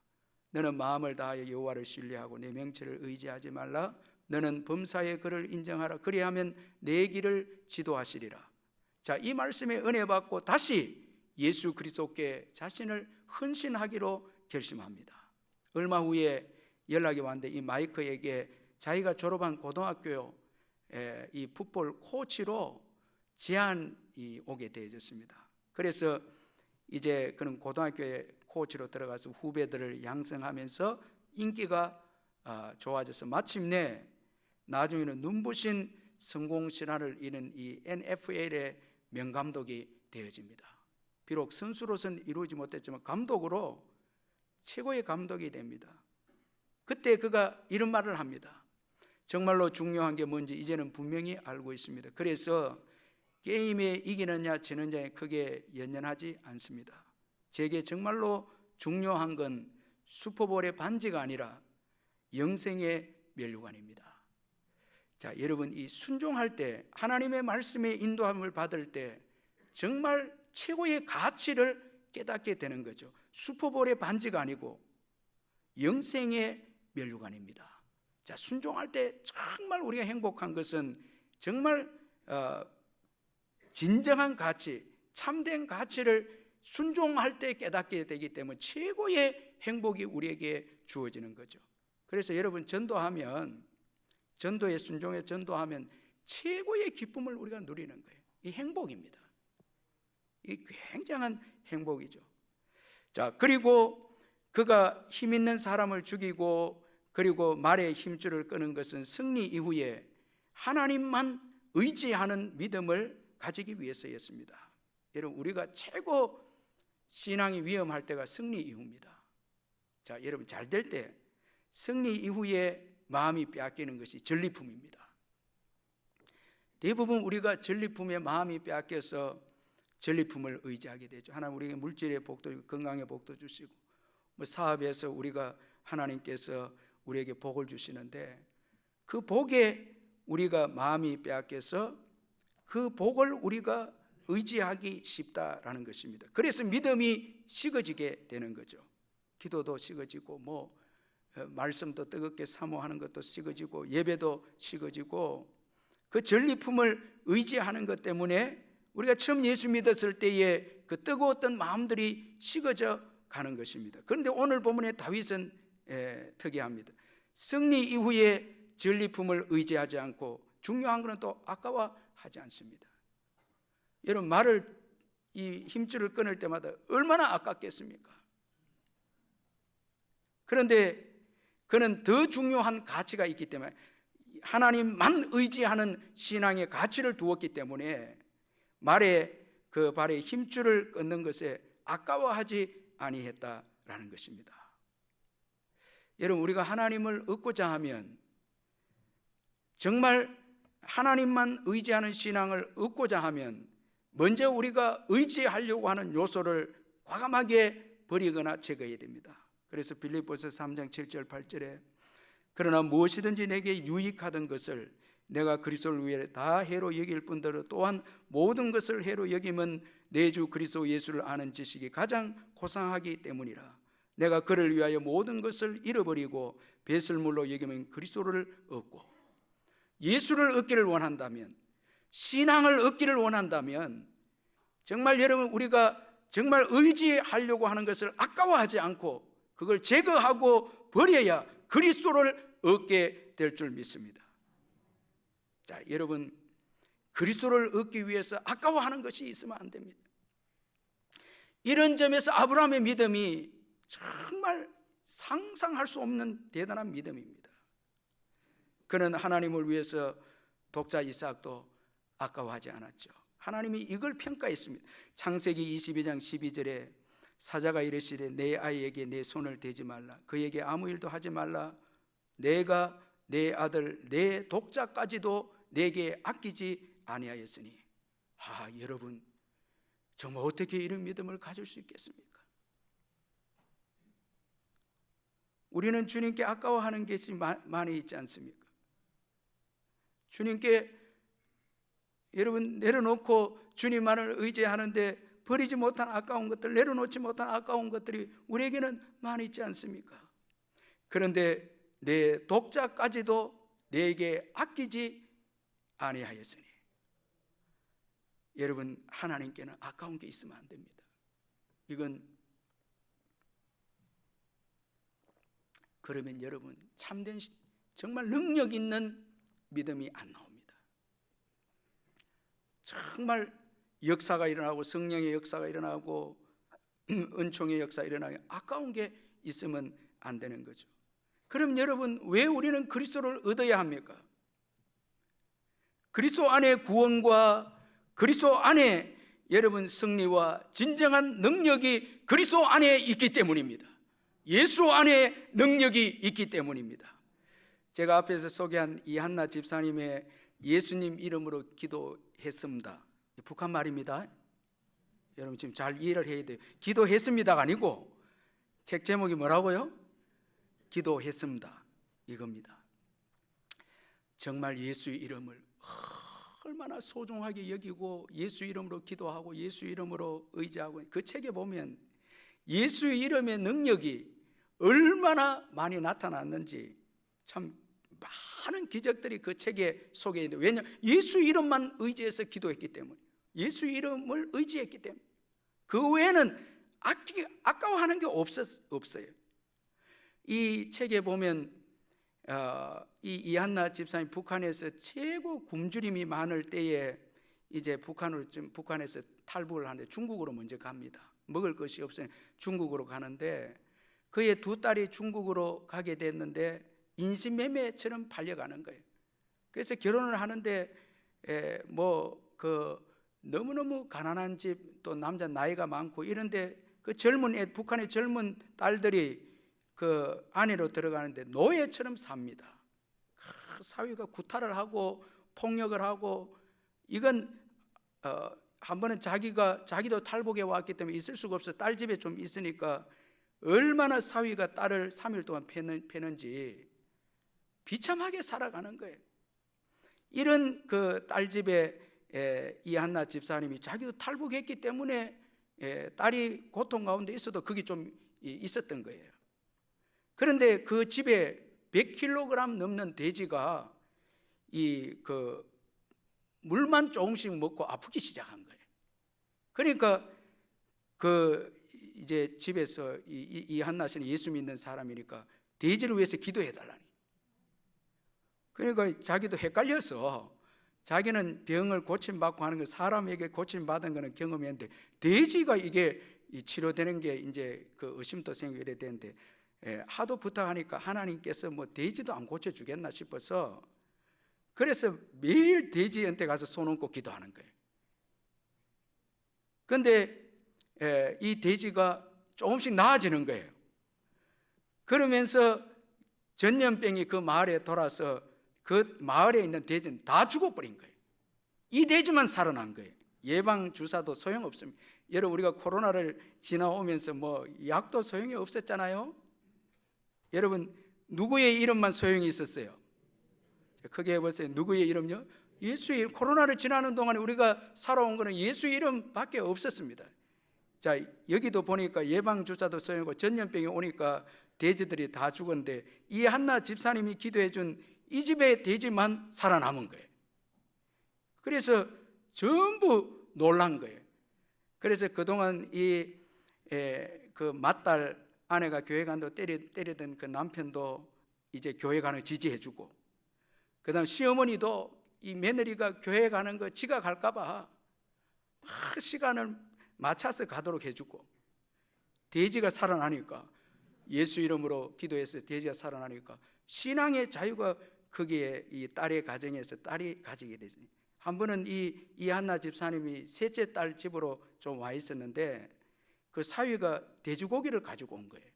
너는 마음을 다하여 여호와를 신뢰하고 내 명체를 의지하지 말라. 너는 범사의 그를 인정하라. 그리하면 내 길을 지도하시리라. 자, 이 말씀에 은혜 받고 다시 예수 그리스도께 자신을 헌신하기로 결심합니다. 얼마 후에 연락이 왔는데 이 마이크에게 자기가 졸업한 고등학교 이 풋볼 코치로 제안이 오게 되어졌습니다. 그래서 이제 그는 고등학교에 코치로 들어가서 후배들을 양성하면서 인기가 좋아져서 마침내 나중에는 눈부신 성공 신화를 이룬 이 NFL의 명감독이 되어집니다. 비록 선수로서는 이루지 못했지만 감독으로 최고의 감독이 됩니다. 그때 그가 이런 말을 합니다. 정말로 중요한 게 뭔지 이제는 분명히 알고 있습니다. 그래서 게임에 이기느냐 지느냐에 크게 연연하지 않습니다. 제게 정말로 중요한 건 슈퍼볼의 반지가 아니라 영생의 면류관입니다. 자, 여러분, 이 순종할 때, 하나님의 말씀의 인도함을 받을 때 정말 최고의 가치를 깨닫게 되는 거죠. 슈퍼볼의 반지가 아니고 영생의 면류관입니다. 자, 순종할 때 정말 우리가 행복한 것은 정말 진정한 가치, 참된 가치를 순종할 때 깨닫게 되기 때문에 최고의 행복이 우리에게 주어지는 거죠. 그래서 여러분, 전도하면, 전도에 순종에 전도하면 최고의 기쁨을 우리가 누리는 거예요. 이 행복입니다. 이 굉장한 행복이죠. 자, 그리고 그가 힘 있는 사람을 죽이고 그리고 말의 힘줄을 끄는 것은 승리 이후에 하나님만 의지하는 믿음을 가지기 위해서였습니다. 여러분, 우리가 최고 신앙이 위험할 때가 승리 이후입니다. 자, 여러분, 잘 될 때 승리 이후에 마음이 빼앗기는 것이 전리품입니다. 대부분 우리가 전리품에 마음이 빼앗겨서 전리품을 의지하게 되죠. 하나님 우리에게 물질의 복도 주고 건강의 복도 주시고 사업에서 우리가 하나님께서 우리에게 복을 주시는데 그 복에 우리가 마음이 빼앗겨서 그 복을 우리가 의지하기 쉽다라는 것입니다. 그래서 믿음이 식어지게 되는 거죠. 기도도 식어지고 말씀도 뜨겁게 사모하는 것도 식어지고 예배도 식어지고 그 전리품을 의지하는 것 때문에 우리가 처음 예수 믿었을 때의 그 뜨거웠던 마음들이 식어져 가는 것입니다. 그런데 오늘 본문의 다윗은 특이합니다. 승리 이후에 전리품을 의지하지 않고 중요한 것은 또 아까워하지 않습니다. 여러분, 말을 이 힘줄을 끊을 때마다 얼마나 아깝겠습니까? 그런데 그는 더 중요한 가치가 있기 때문에 하나님만 의지하는 신앙의 가치를 두었기 때문에 말에 그 발에 힘줄을 끊는 것에 아까워하지 아니했다라는 것입니다. 여러분, 우리가 하나님을 얻고자 하면 정말 하나님만 의지하는 신앙을 얻고자 하면 먼저 우리가 의지하려고 하는 요소를 과감하게 버리거나 제거해야 됩니다. 그래서 빌립보서 3장 7절 8절에 그러나 무엇이든지 내게 유익하던 것을 내가 그리스도를 위해 다 해로 여길 뿐더러 또한 모든 것을 해로 여김은 내 주 그리스도 예수를 아는 지식이 가장 고상하기 때문이라. 내가 그를 위하여 모든 것을 잃어버리고 배설물로 여기면 그리스도를 얻고, 예수를 얻기를 원한다면, 신앙을 얻기를 원한다면 정말 여러분, 우리가 정말 의지하려고 하는 것을 아까워하지 않고 그걸 제거하고 버려야 그리스도를 얻게 될 줄 믿습니다. 자, 여러분, 그리스도를 얻기 위해서 아까워하는 것이 있으면 안 됩니다. 이런 점에서 아브라함의 믿음이 정말 상상할 수 없는 대단한 믿음입니다. 그는 하나님을 위해서 독자 이삭도 아까워하지 않았죠. 하나님이 이걸 평가했습니다. 창세기 22장 12절에 사자가 이르시되 내 아이에게 내 손을 대지 말라, 그에게 아무 일도 하지 말라, 내가 내 아들 내 독자까지도 내게 아끼지 아니하였으니. 여러분, 정말 어떻게 이런 믿음을 가질 수 있겠습니까? 우리는 주님께 아까워하는 것이 많이 있지 않습니까? 주님께 여러분 내려놓고 주님만을 의지하는데 버리지 못한 아까운 것들, 내려놓지 못한 아까운 것들이 우리에게는 많이 있지 않습니까? 그런데 내 독자까지도 내게 아끼지 아니하였으니. 여러분, 하나님께는 아까운 게 있으면 안 됩니다. 이건 그러면 여러분 참된 정말 능력 있는 믿음이 안 나옵니다. 정말 역사가 일어나고 성령의 역사가 일어나고 은총의 역사가 일어나고 아까운 게 있으면 안 되는 거죠. 그럼 여러분, 왜 우리는 그리스도를 얻어야 합니까? 그리스도 안에 구원과 그리스도 안에 여러분 승리와 진정한 능력이 그리스도 안에 있기 때문입니다. 예수 안에 능력이 있기 때문입니다. 제가 앞에서 소개한 이한나 집사님의 예수님 이름으로 기도했습니다. 북한 말입니다. 여러분 지금 잘 이해를 해야 돼요. 기도했습니다가 아니고 책 제목이 뭐라고요? 기도했습니다, 이겁니다. 정말 예수의 이름을 얼마나 소중하게 여기고 예수 이름으로 기도하고 예수 이름으로 의지하고, 그 책에 보면 예수의 이름의 능력이 얼마나 많이 나타났는지 참 많은 기적들이 그 책에 소개되는데, 왜냐하면 예수 이름만 의지해서 기도했기 때문에, 예수 이름을 의지했기 때문에 그 외에는 아까워하는 게 없어요. 이 책에 보면 이 이한나 집사님 북한에서 최고 굶주림이 많을 때에 이제 북한에서 탈북을 하는데 중국으로 먼저 갑니다. 먹을 것이 없으니 중국으로 가는데 그의 두 딸이 중국으로 가게 됐는데 인신매매처럼 팔려가는 거예요. 그래서 결혼을 하는데 너무너무 가난한 집, 또 남자 나이가 많고 이런데 그 북한의 젊은 딸들이 그 안으로 들어가는데 노예처럼 삽니다. 사위가 구타를 하고 폭력을 하고, 이건 한 번은 자기도 탈북해 왔기 때문에 있을 수가 없어. 딸 집에 좀 있으니까 얼마나 사위가 딸을 3일 동안 패는지 비참하게 살아가는 거예요. 이런 그 딸 집에 이한나 집사님이 자기도 탈북했기 때문에 딸이 고통 가운데 있어도 그게 좀 있었던 거예요. 그런데 그 집에 100kg 넘는 돼지가 물만 조금씩 먹고 아프기 시작한 거예요. 그러니까 이제 집에서 이 한나 씨는 예수 믿는 사람이니까 돼지를 위해서 기도해 달라니. 그러니까 자기도 헷갈려서 자기는 병을 고침받고 하는 걸, 사람에게 고침받은 거는 경험했는데 돼지가 이게 치료되는 게 이제 그 의심도 생기게 이래 되는데, 하도 부탁하니까 하나님께서 뭐 돼지도 안 고쳐주겠나 싶어서 그래서 매일 돼지한테 가서 손 얹고 기도하는 거예요. 그런데 이 돼지가 조금씩 나아지는 거예요. 그러면서 전염병이 그 마을에 돌아서 그 마을에 있는 돼지는 다 죽어버린 거예요. 이 돼지만 살아난 거예요. 예방 주사도 소용없습니다. 여러분, 우리가 코로나를 지나오면서 뭐 약도 소용이 없었잖아요. 여러분, 누구의 이름만 소용이 있었어요? 크게 해보세요. 누구의 이름요? 예수의 이름. 코로나를 지나는 동안에 우리가 살아온 것은 예수 이름밖에 없었습니다. 자, 여기도 보니까 예방 주사도 소용없고 전염병이 오니까 돼지들이 다 죽었는데 이 한나 집사님이 기도해 준 이 집의 돼지만 살아남은 거예요. 그래서 전부 놀란 거예요. 그래서 그동안 그 맏딸 아내가 교회 간다고 때리던 그 남편도 이제 교회 가는 거 지지해주고, 그 다음 시어머니도 이 며느리가 교회 가는 거 지가 갈까봐 막 시간을 맞춰서 가도록 해주고, 돼지가 살아나니까, 예수 이름으로 기도해서 돼지가 살아나니까 신앙의 자유가 거기에 이 딸의 가정에서 딸이 가지게 되죠. 한 번은 이 한나 집사님이 셋째 딸 집으로 좀 와 있었는데 그 사위가 돼지고기를 가지고 온 거예요.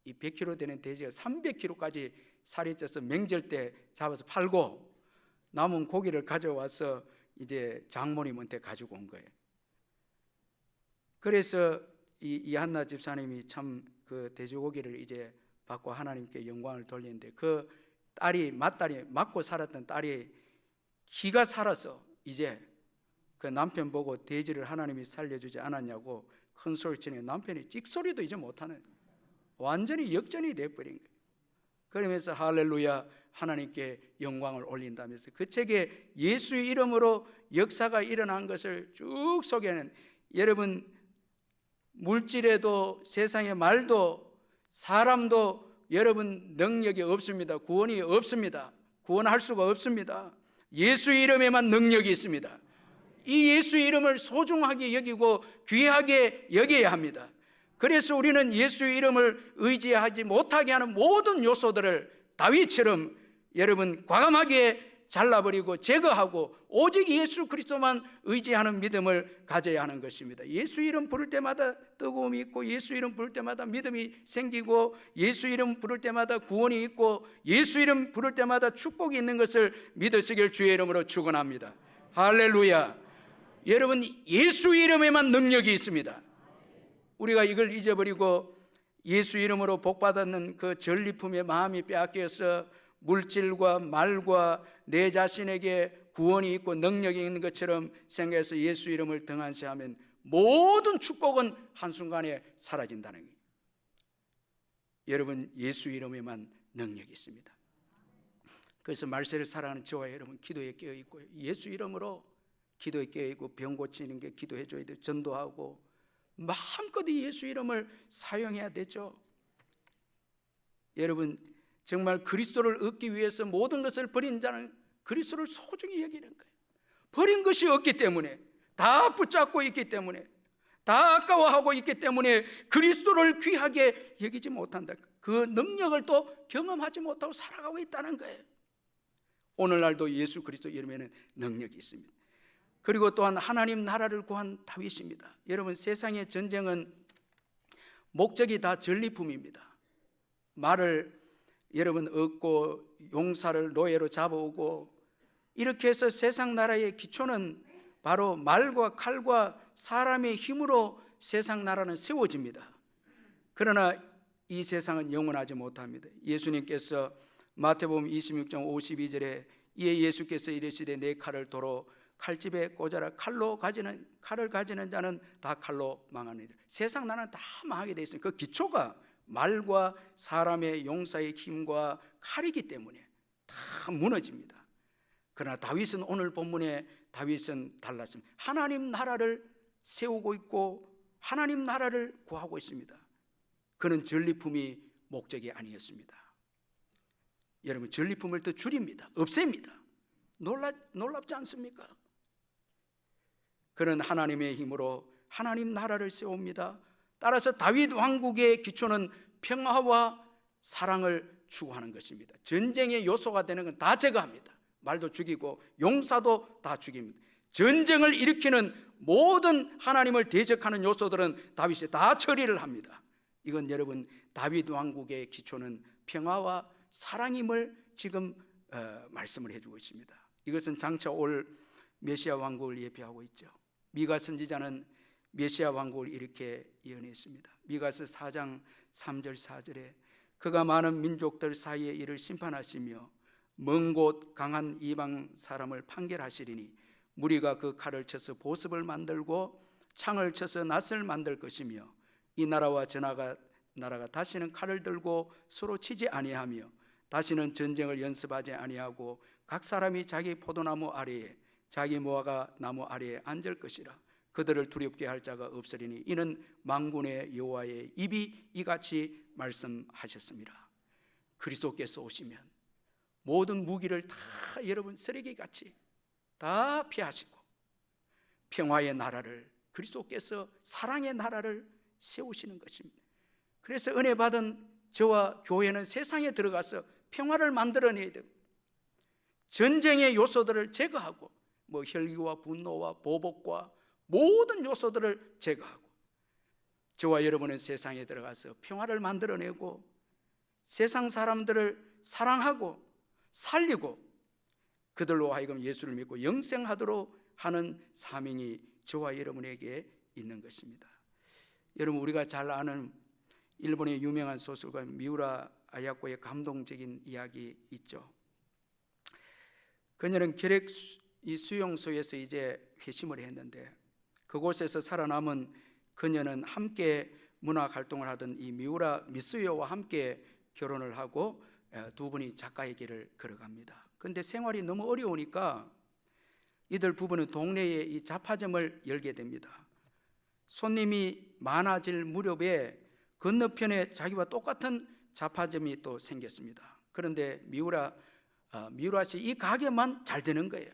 이 100kg 되는 돼지가 300kg까지 살이 쪄서 명절 때 잡아서 팔고 남은 고기를 가져와서 이제 장모님한테 가지고 온 거예요. 그래서 이 한나 집사님이 참 그 돼지고기를 이제 받고 하나님께 영광을 돌리는데 그 딸이 맏딸이 맞고 살았던 딸이 기가 살아서 이제 그 남편 보고 돼지를 하나님이 살려주지 않았냐고 큰 소리 치니 남편이 찍소리도 이제 못하는, 완전히 역전이 돼버린 거예요. 그러면서 할렐루야 하나님께 영광을 올린다면서 그 책에 예수의 이름으로 역사가 일어난 것을 쭉 소개하는, 여러분, 물질에도 세상의 말도 사람도 여러분 능력이 없습니다. 구원이 없습니다. 구원할 수가 없습니다. 예수의 이름에만 능력이 있습니다. 이 예수의 이름을 소중하게 여기고 귀하게 여겨야 합니다. 그래서 우리는 예수의 이름을 의지하지 못하게 하는 모든 요소들을 다윗처럼 여러분 과감하게 잘라버리고 제거하고 오직 예수 그리스도만 의지하는 믿음을 가져야 하는 것입니다. 예수 이름 부를 때마다 뜨거움이 있고 예수 이름 부를 때마다 믿음이 생기고 예수 이름 부를 때마다 구원이 있고 예수 이름 부를 때마다 축복이 있는 것을 믿으시길 주의 이름으로 축원합니다. 할렐루야. 여러분, 예수 이름에만 능력이 있습니다. 우리가 이걸 잊어버리고 예수 이름으로 복받았는 그 전리품의 마음이 빼앗겨서 물질과 말과 내 자신에게 구원이 있고 능력이 있는 것처럼 생각해서 예수 이름을 등한시하면 모든 축복은 한순간에 사라진다는 거예요. 여러분, 예수 이름에만 능력이 있습니다. 그래서 말세를 사랑하는 저와 여러분, 기도에 깨어있고 예수 이름으로 기도에 깨어있고 병 고치는 게 기도해줘야 돼요. 전도하고 마음껏 예수 이름을 사용해야 되죠. 여러분, 정말 그리스도를 얻기 위해서 모든 것을 버린 자는 그리스도를 소중히 여기는 거예요. 버린 것이 없기 때문에, 다 붙잡고 있기 때문에, 다 아까워하고 있기 때문에 그리스도를 귀하게 여기지 못한다. 그 능력을 또 경험하지 못하고 살아가고 있다는 거예요. 오늘날도 예수 그리스도 이름에는 능력이 있습니다. 그리고 또한 하나님 나라를 구한 다윗입니다. 여러분, 세상의 전쟁은 목적이 다 전리품입니다. 말을 여러분 얻고 용사를 노예로 잡아오고 이렇게 해서 세상 나라의 기초는 바로 말과 칼과 사람의 힘으로 세상 나라는 세워집니다. 그러나 이 세상은 영원하지 못합니다. 예수님께서 마태복음 26장 52절에 이에 예수께서 이르시되 내 칼을 도로 칼집에 꽂아라. 칼을 가지는 자는 다 칼로 망하느니라. 세상 나라는 다 망하게 되어 있습니다. 그 기초가 말과 사람의 용사의 힘과 칼이기 때문에 다 무너집니다. 그러나 다윗은 오늘 본문에 다윗은 달랐습니다. 하나님 나라를 세우고 있고 하나님 나라를 구하고 있습니다. 그는 전리품이 목적이 아니었습니다. 여러분, 전리품을 더 줄입니다. 없앱니다. 놀랍지 않습니까? 그는 하나님의 힘으로 하나님 나라를 세웁니다. 따라서 다윗 왕국의 기초는 평화와 사랑을 추구하는 것입니다. 전쟁의 요소가 되는 건 다 제거합니다. 말도 죽이고 용사도 다 죽입니다. 전쟁을 일으키는 모든 하나님을 대적하는 요소들은 다윗이 다 처리를 합니다. 이건 여러분 다윗 왕국의 기초는 평화와 사랑임을 지금 말씀을 해주고 있습니다. 이것은 장차 올 메시아 왕국을 예표하고 있죠. 미가 선지자는 메시아 왕국을 이렇게 예언했습니다. 미가서 4장 3절 4절에 그가 많은 민족들 사이에 이를 심판하시며 먼 곳 강한 이방 사람을 판결하시리니 무리가 그 칼을 쳐서 보습을 만들고 창을 쳐서 낫을 만들 것이며 이 나라와 저 나라가 다시는 칼을 들고 서로 치지 아니하며 다시는 전쟁을 연습하지 아니하고 각 사람이 자기 포도나무 아래에 자기 무화과 나무 아래에 앉을 것이라. 그들을 두렵게 할 자가 없으리니 이는 만군의 여호와의 입이 이같이 말씀하셨습니다. 그리스도께서 오시면 모든 무기를 다 여러분 쓰레기같이 다 피하시고 평화의 나라를, 그리스도께서 사랑의 나라를 세우시는 것입니다. 그래서 은혜 받은 저와 교회는 세상에 들어가서 평화를 만들어내야 됩니다. 전쟁의 요소들을 제거하고 혈기와 분노와 보복과 모든 요소들을 제거하고 저와 여러분은 세상에 들어가서 평화를 만들어내고 세상 사람들을 사랑하고 살리고 그들로 하여금 예수를 믿고 영생하도록 하는 사명이 저와 여러분에게 있는 것입니다. 여러분, 우리가 잘 아는 일본의 유명한 소설가 미우라 아야코의 감동적인 이야기 있죠. 그녀는 결핵 수용소에서 이제 회심을 했는데 그곳에서 살아남은 그녀는 함께 문화 활동을 하던 이 미우라 미스요와 함께 결혼을 하고 두 분이 작가의 길을 걸어갑니다. 그런데 생활이 너무 어려우니까 이들 부부는 동네에 이 잡화점을 열게 됩니다. 손님이 많아질 무렵에 건너편에 자기와 똑같은 잡화점이 또 생겼습니다. 그런데 미우라 씨 이 가게만 잘 되는 거예요.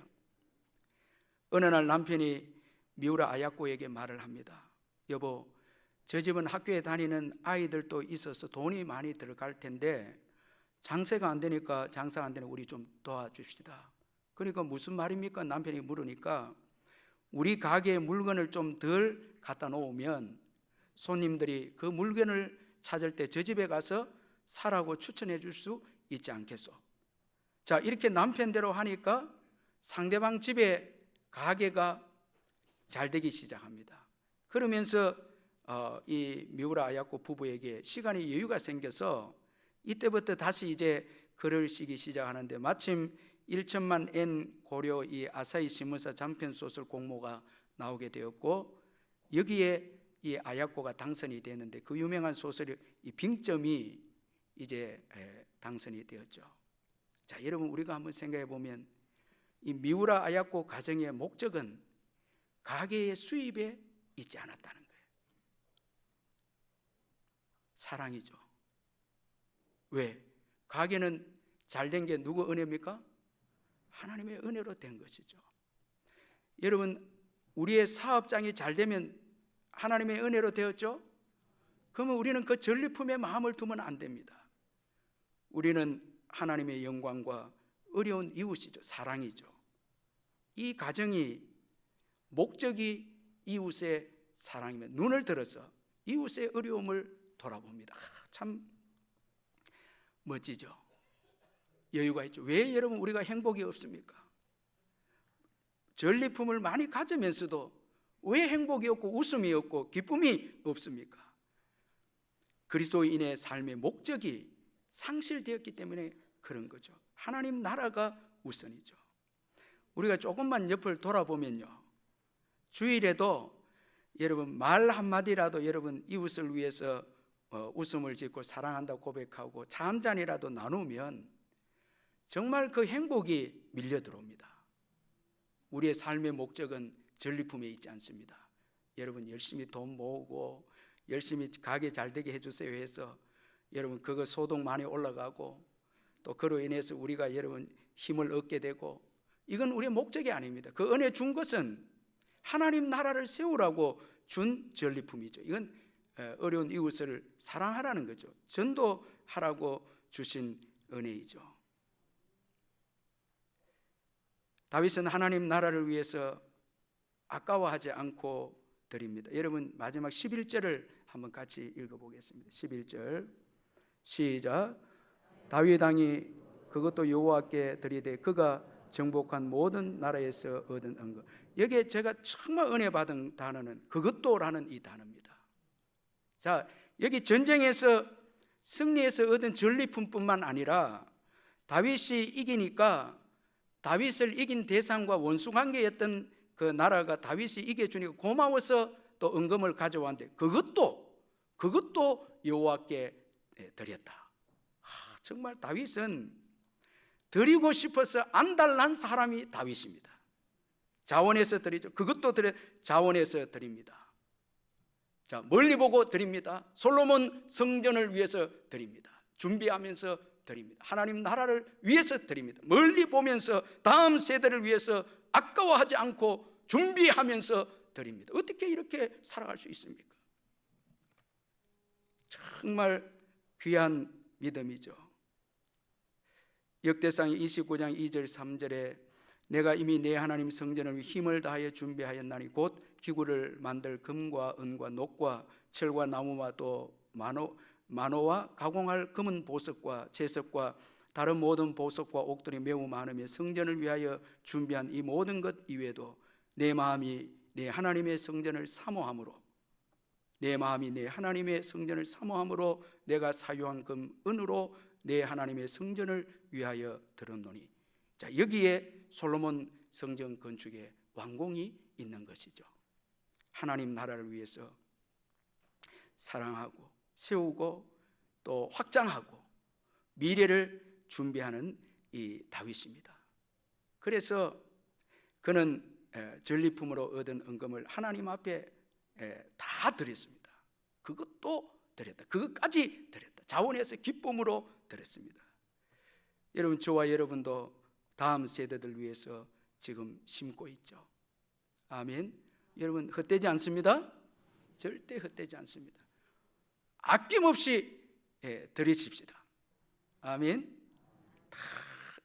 어느 날 남편이 미우라 아야코에게 말을 합니다. 여보, 저 집은 학교에 다니는 아이들도 있어서 돈이 많이 들어갈 텐데 장사가 안 되니까 우리 좀 도와줍시다. 그러니까 무슨 말입니까? 남편이 물으니까 우리 가게에 물건을 좀 덜 갖다 놓으면 손님들이 그 물건을 찾을 때 저 집에 가서 사라고 추천해 줄 수 있지 않겠소? 자, 이렇게 남편대로 하니까 상대방 집에 가게가 잘 되기 시작합니다. 그러면서 이 미우라 아야코 부부에게 시간이 여유가 생겨서 이때부터 다시 이제 글을 쓰기 시작하는데 마침 1천만 엔 고려 이 아사히 신문사 장편 소설 공모가 나오게 되었고 여기에 이 아야코가 당선이 됐는데 그 유명한 소설이 이 빙점이 이제 당선이 되었죠. 자, 여러분, 우리가 한번 생각해 보면 이 미우라 아야코 가정의 목적은 가게의 수입에 있지 않았다는 거예요. 사랑이죠. 왜? 가게는 잘 된 게 누구 은혜입니까? 하나님의 은혜로 된 것이죠. 여러분, 우리의 사업장이 잘 되면 하나님의 은혜로 되었죠? 그러면 우리는 그 전리품에 마음을 두면 안 됩니다. 우리는 하나님의 영광과 어려운 이웃이죠. 사랑이죠. 이 가정이 목적이 이웃의 사랑이면 눈을 들어서 이웃의 어려움을 돌아봅니다. 참 멋지죠. 여유가 있죠. 왜 여러분 우리가 행복이 없습니까? 전리품을 많이 가지면서도 왜 행복이 없고 웃음이 없고 기쁨이 없습니까? 그리스도인의 삶의 목적이 상실되었기 때문에 그런 거죠. 하나님 나라가 우선이죠. 우리가 조금만 옆을 돌아보면요, 주일에도 여러분 말 한마디라도 여러분 이웃을 위해서 웃음을 짓고 사랑한다고 고백하고 차 한 잔이라도 나누면 정말 그 행복이 밀려 들어옵니다. 우리의 삶의 목적은 전리품에 있지 않습니다. 여러분 열심히 돈 모으고 열심히 가게 잘 되게 해주세요 해서 여러분 그거 소득 많이 올라가고 또 그로 인해서 우리가 여러분 힘을 얻게 되고 이건 우리의 목적이 아닙니다. 그 은혜 준 것은 하나님 나라를 세우라고 준 전리품이죠. 이건 어려운 이웃을 사랑하라는 거죠. 전도하라고 주신 은혜이죠. 다윗은 하나님 나라를 위해서 아까워하지 않고 드립니다. 여러분 마지막 11절을 한번 같이 읽어보겠습니다. 11절 시작. 다윗 왕이 그것도 여호와께 드리되 그가 정복한 모든 나라에서 얻은 은금. 여기에 제가 정말 은혜 받은 단어는 그것도라는 이 단어입니다. 자, 여기 전쟁에서 승리해서 얻은 전리품뿐만 아니라 다윗이 이기니까 다윗을 이긴 대상과 원수관계였던 그 나라가 다윗이 이겨주니까 고마워서 또 은금을 가져왔는데 그것도 여호와께 드렸다. 정말 다윗은 드리고 싶어서 안달난 사람이 다윗입니다. 자원해서 드리죠. 그것도 자원해서 드립니다. 자, 멀리 보고 드립니다. 솔로몬 성전을 위해서 드립니다. 준비하면서 드립니다. 하나님 나라를 위해서 드립니다. 멀리 보면서 다음 세대를 위해서 아까워하지 않고 준비하면서 드립니다. 어떻게 이렇게 살아갈 수 있습니까? 정말 귀한 믿음이죠. 역대상 29장 2절 3절에 내가 이미 내 하나님 성전을 위해 힘을 다하여 준비하였나니 곧 기구를 만들 금과 은과 녹과 철과 나무와 또 만호와 가공할 금은 보석과 채석과 다른 모든 보석과 옥들이 매우 많으며 성전을 위하여 준비한 이 모든 것 이외에도 내 마음이 내 하나님의 성전을 사모함으로 내가 사유한 금 은으로 내 하나님의 성전을 위하여 들었노니. 자, 여기에 솔로몬 성전 건축의 완공이 있는 것이죠. 하나님 나라를 위해서 사랑하고 세우고 또 확장하고 미래를 준비하는 이 다윗입니다. 그래서 그는 전리품으로 얻은 은금을 하나님 앞에 다 드렸습니다. 그것도 드렸다. 그것까지 드렸다. 자원해서 기쁨으로 드렸습니다. 여러분, 저와 여러분도 다음 세대들 위해서 지금 심고 있죠. 아멘. 여러분, 헛되지 않습니다. 절대 헛되지 않습니다. 아낌없이 드리십시다. 아멘. 다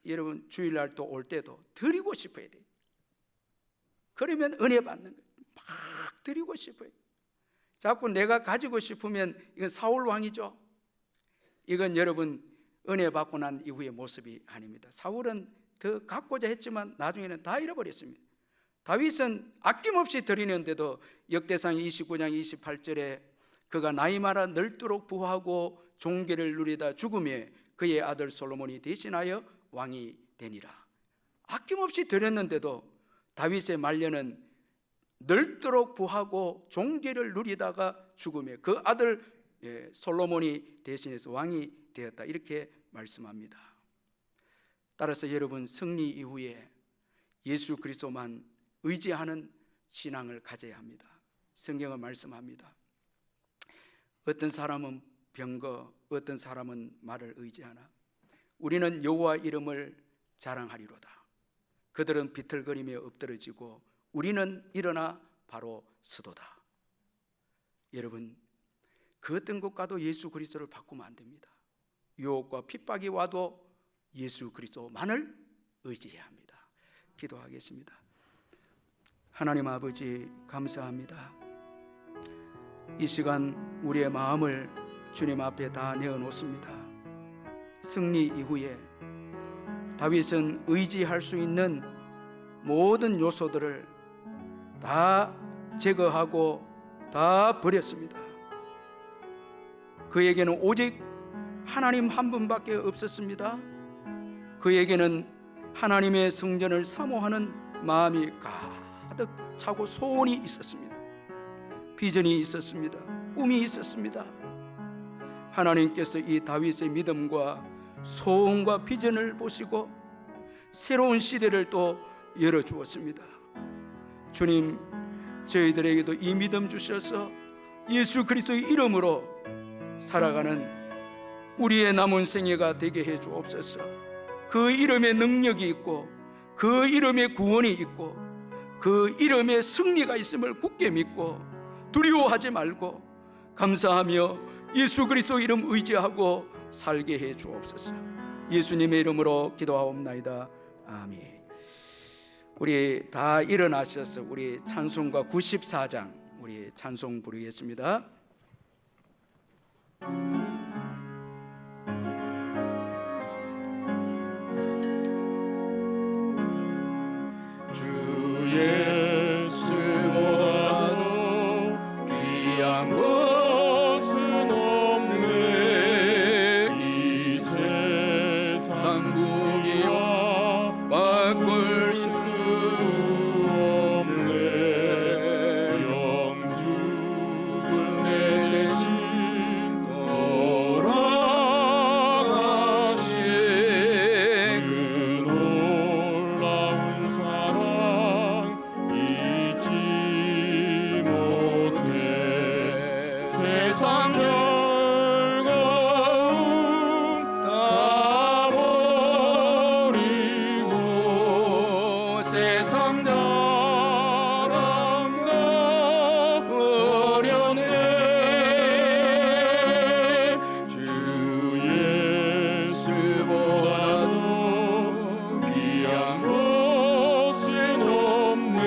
여러분 주일날 또 올 때도 드리고 싶어야 돼요. 그러면 은혜 받는 거예요. 막 드리고 싶어요. 자꾸 내가 가지고 싶으면 이건 사울 왕이죠. 이건 여러분 은혜 받고 난 이후의 모습이 아닙니다. 사울은 더 갖고자 했지만 나중에는 다 잃어버렸습니다. 다윗은 아낌없이 드리는데도 역대상 29장 28절에 그가 나이 많아 늙도록 부하고 종계를 누리다 죽음에 그의 아들 솔로몬이 대신하여 왕이 되니라. 아낌없이 드렸는데도 다윗의 말년은 늙도록 부하고 종계를 누리다가 죽음에 그 아들 솔로몬이 대신해서 왕이 되었다. 이렇게 말씀합니다. 따라서 여러분, 승리 이후에 예수 그리스도만 의지하는 신앙을 가져야 합니다. 성경은 말씀합니다. 어떤 사람은 병거, 어떤 사람은 말을 의지하나 우리는 여호와 이름을 자랑하리로다. 그들은 비틀거리며 엎드러지고 우리는 일어나 바로 서도다. 여러분, 그 어떤 것과도 예수 그리스도를 바꾸면 안 됩니다. 유혹과 핍박이 와도 예수 그리스도만을 의지해야 합니다. 기도하겠습니다. 하나님 아버지, 감사합니다. 이 시간 우리의 마음을 주님 앞에 다 내어놓습니다. 승리 이후에 다윗은 의지할 수 있는 모든 요소들을 다 제거하고 다 버렸습니다. 그에게는 오직 하나님 한 분밖에 없었습니다. 그에게는 하나님의 성전을 사모하는 마음이 가득 차고 소원이 있었습니다. 비전이 있었습니다. 꿈이 있었습니다. 하나님께서 이 다윗의 믿음과 소원과 비전을 보시고 새로운 시대를 또 열어주었습니다. 주님, 저희들에게도 이 믿음 주셔서 예수 그리스도의 이름으로 살아가는 우리의 남은 생애가 되게 해 주옵소서. 그 이름에 능력이 있고 그 이름에 구원이 있고 그 이름에 승리가 있음을 굳게 믿고 두려워하지 말고 감사하며 예수 그리스도 이름 의지하고 살게 해 주옵소서. 예수님의 이름으로 기도하옵나이다. 아멘. 우리 다 일어나셔서 우리 찬송가 94장 우리 찬송 부르겠습니다. 주 예수보다도 귀한 것은 없네. 이 세상 무기와 바꿀 수 없네. 영주의 대신 돌아가신 그 놀라운 사랑 잊지 못해. 세상 즐거움 다 버리고 세상 자랑과 버렸네. 주 예수보다도 귀한 것은 없네.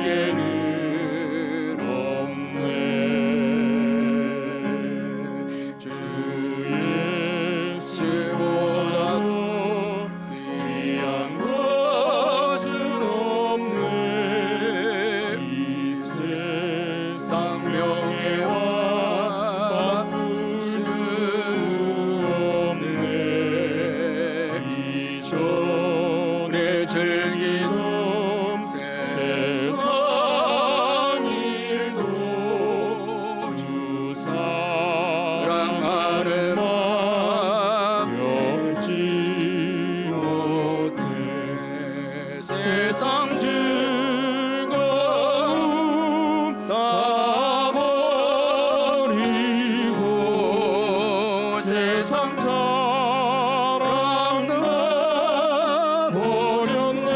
예수밖에는 없네. 주 예수보다도 귀한 것은 없네. 이 세상 명예와 바꿀 수 없네. 이전에 즐기던 세상 일도 주 사랑하는 맘 열지 못해. 세상 즐거움 다 버리고 세상 자랑 다 버렸네.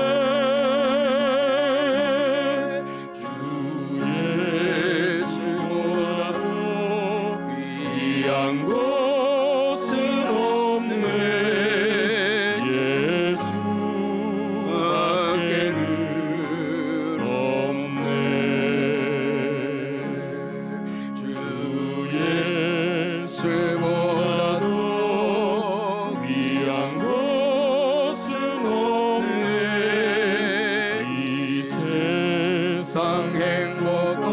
주 예수보다도 귀한 것은 없네. 예수밖에는 없네. 주 예수보다도 귀한 것은 없네. 이 세상 행복과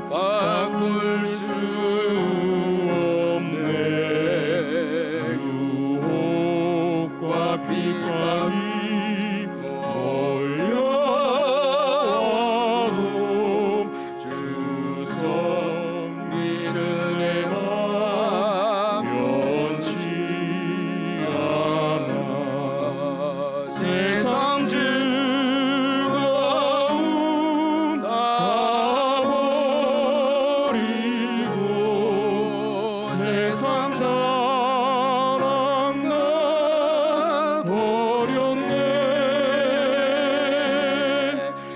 바꿀 수 없네. 유혹과 핍박이 몰려와도 주 섬기는 애가 면치 않아. 세상 즐거움 다 버리고 세상 자랑 다 버렸네.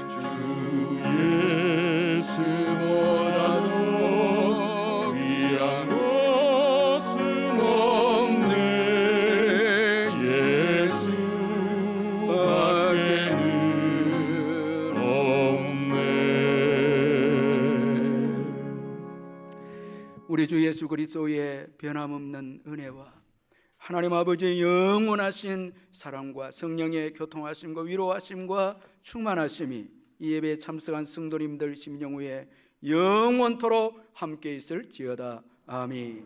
주 예수보다도 귀한 것은 없네. 예수밖에는 없네. 우리 주 예수 그리스도의 변함없는 은혜와 하나님 아버지의 영원하신 사랑과 성령의 교통하심과 위로하심과 충만하심이 이 예배에 참석한 성도님들 심령 위에 영원토록 함께 있을지어다. 아멘.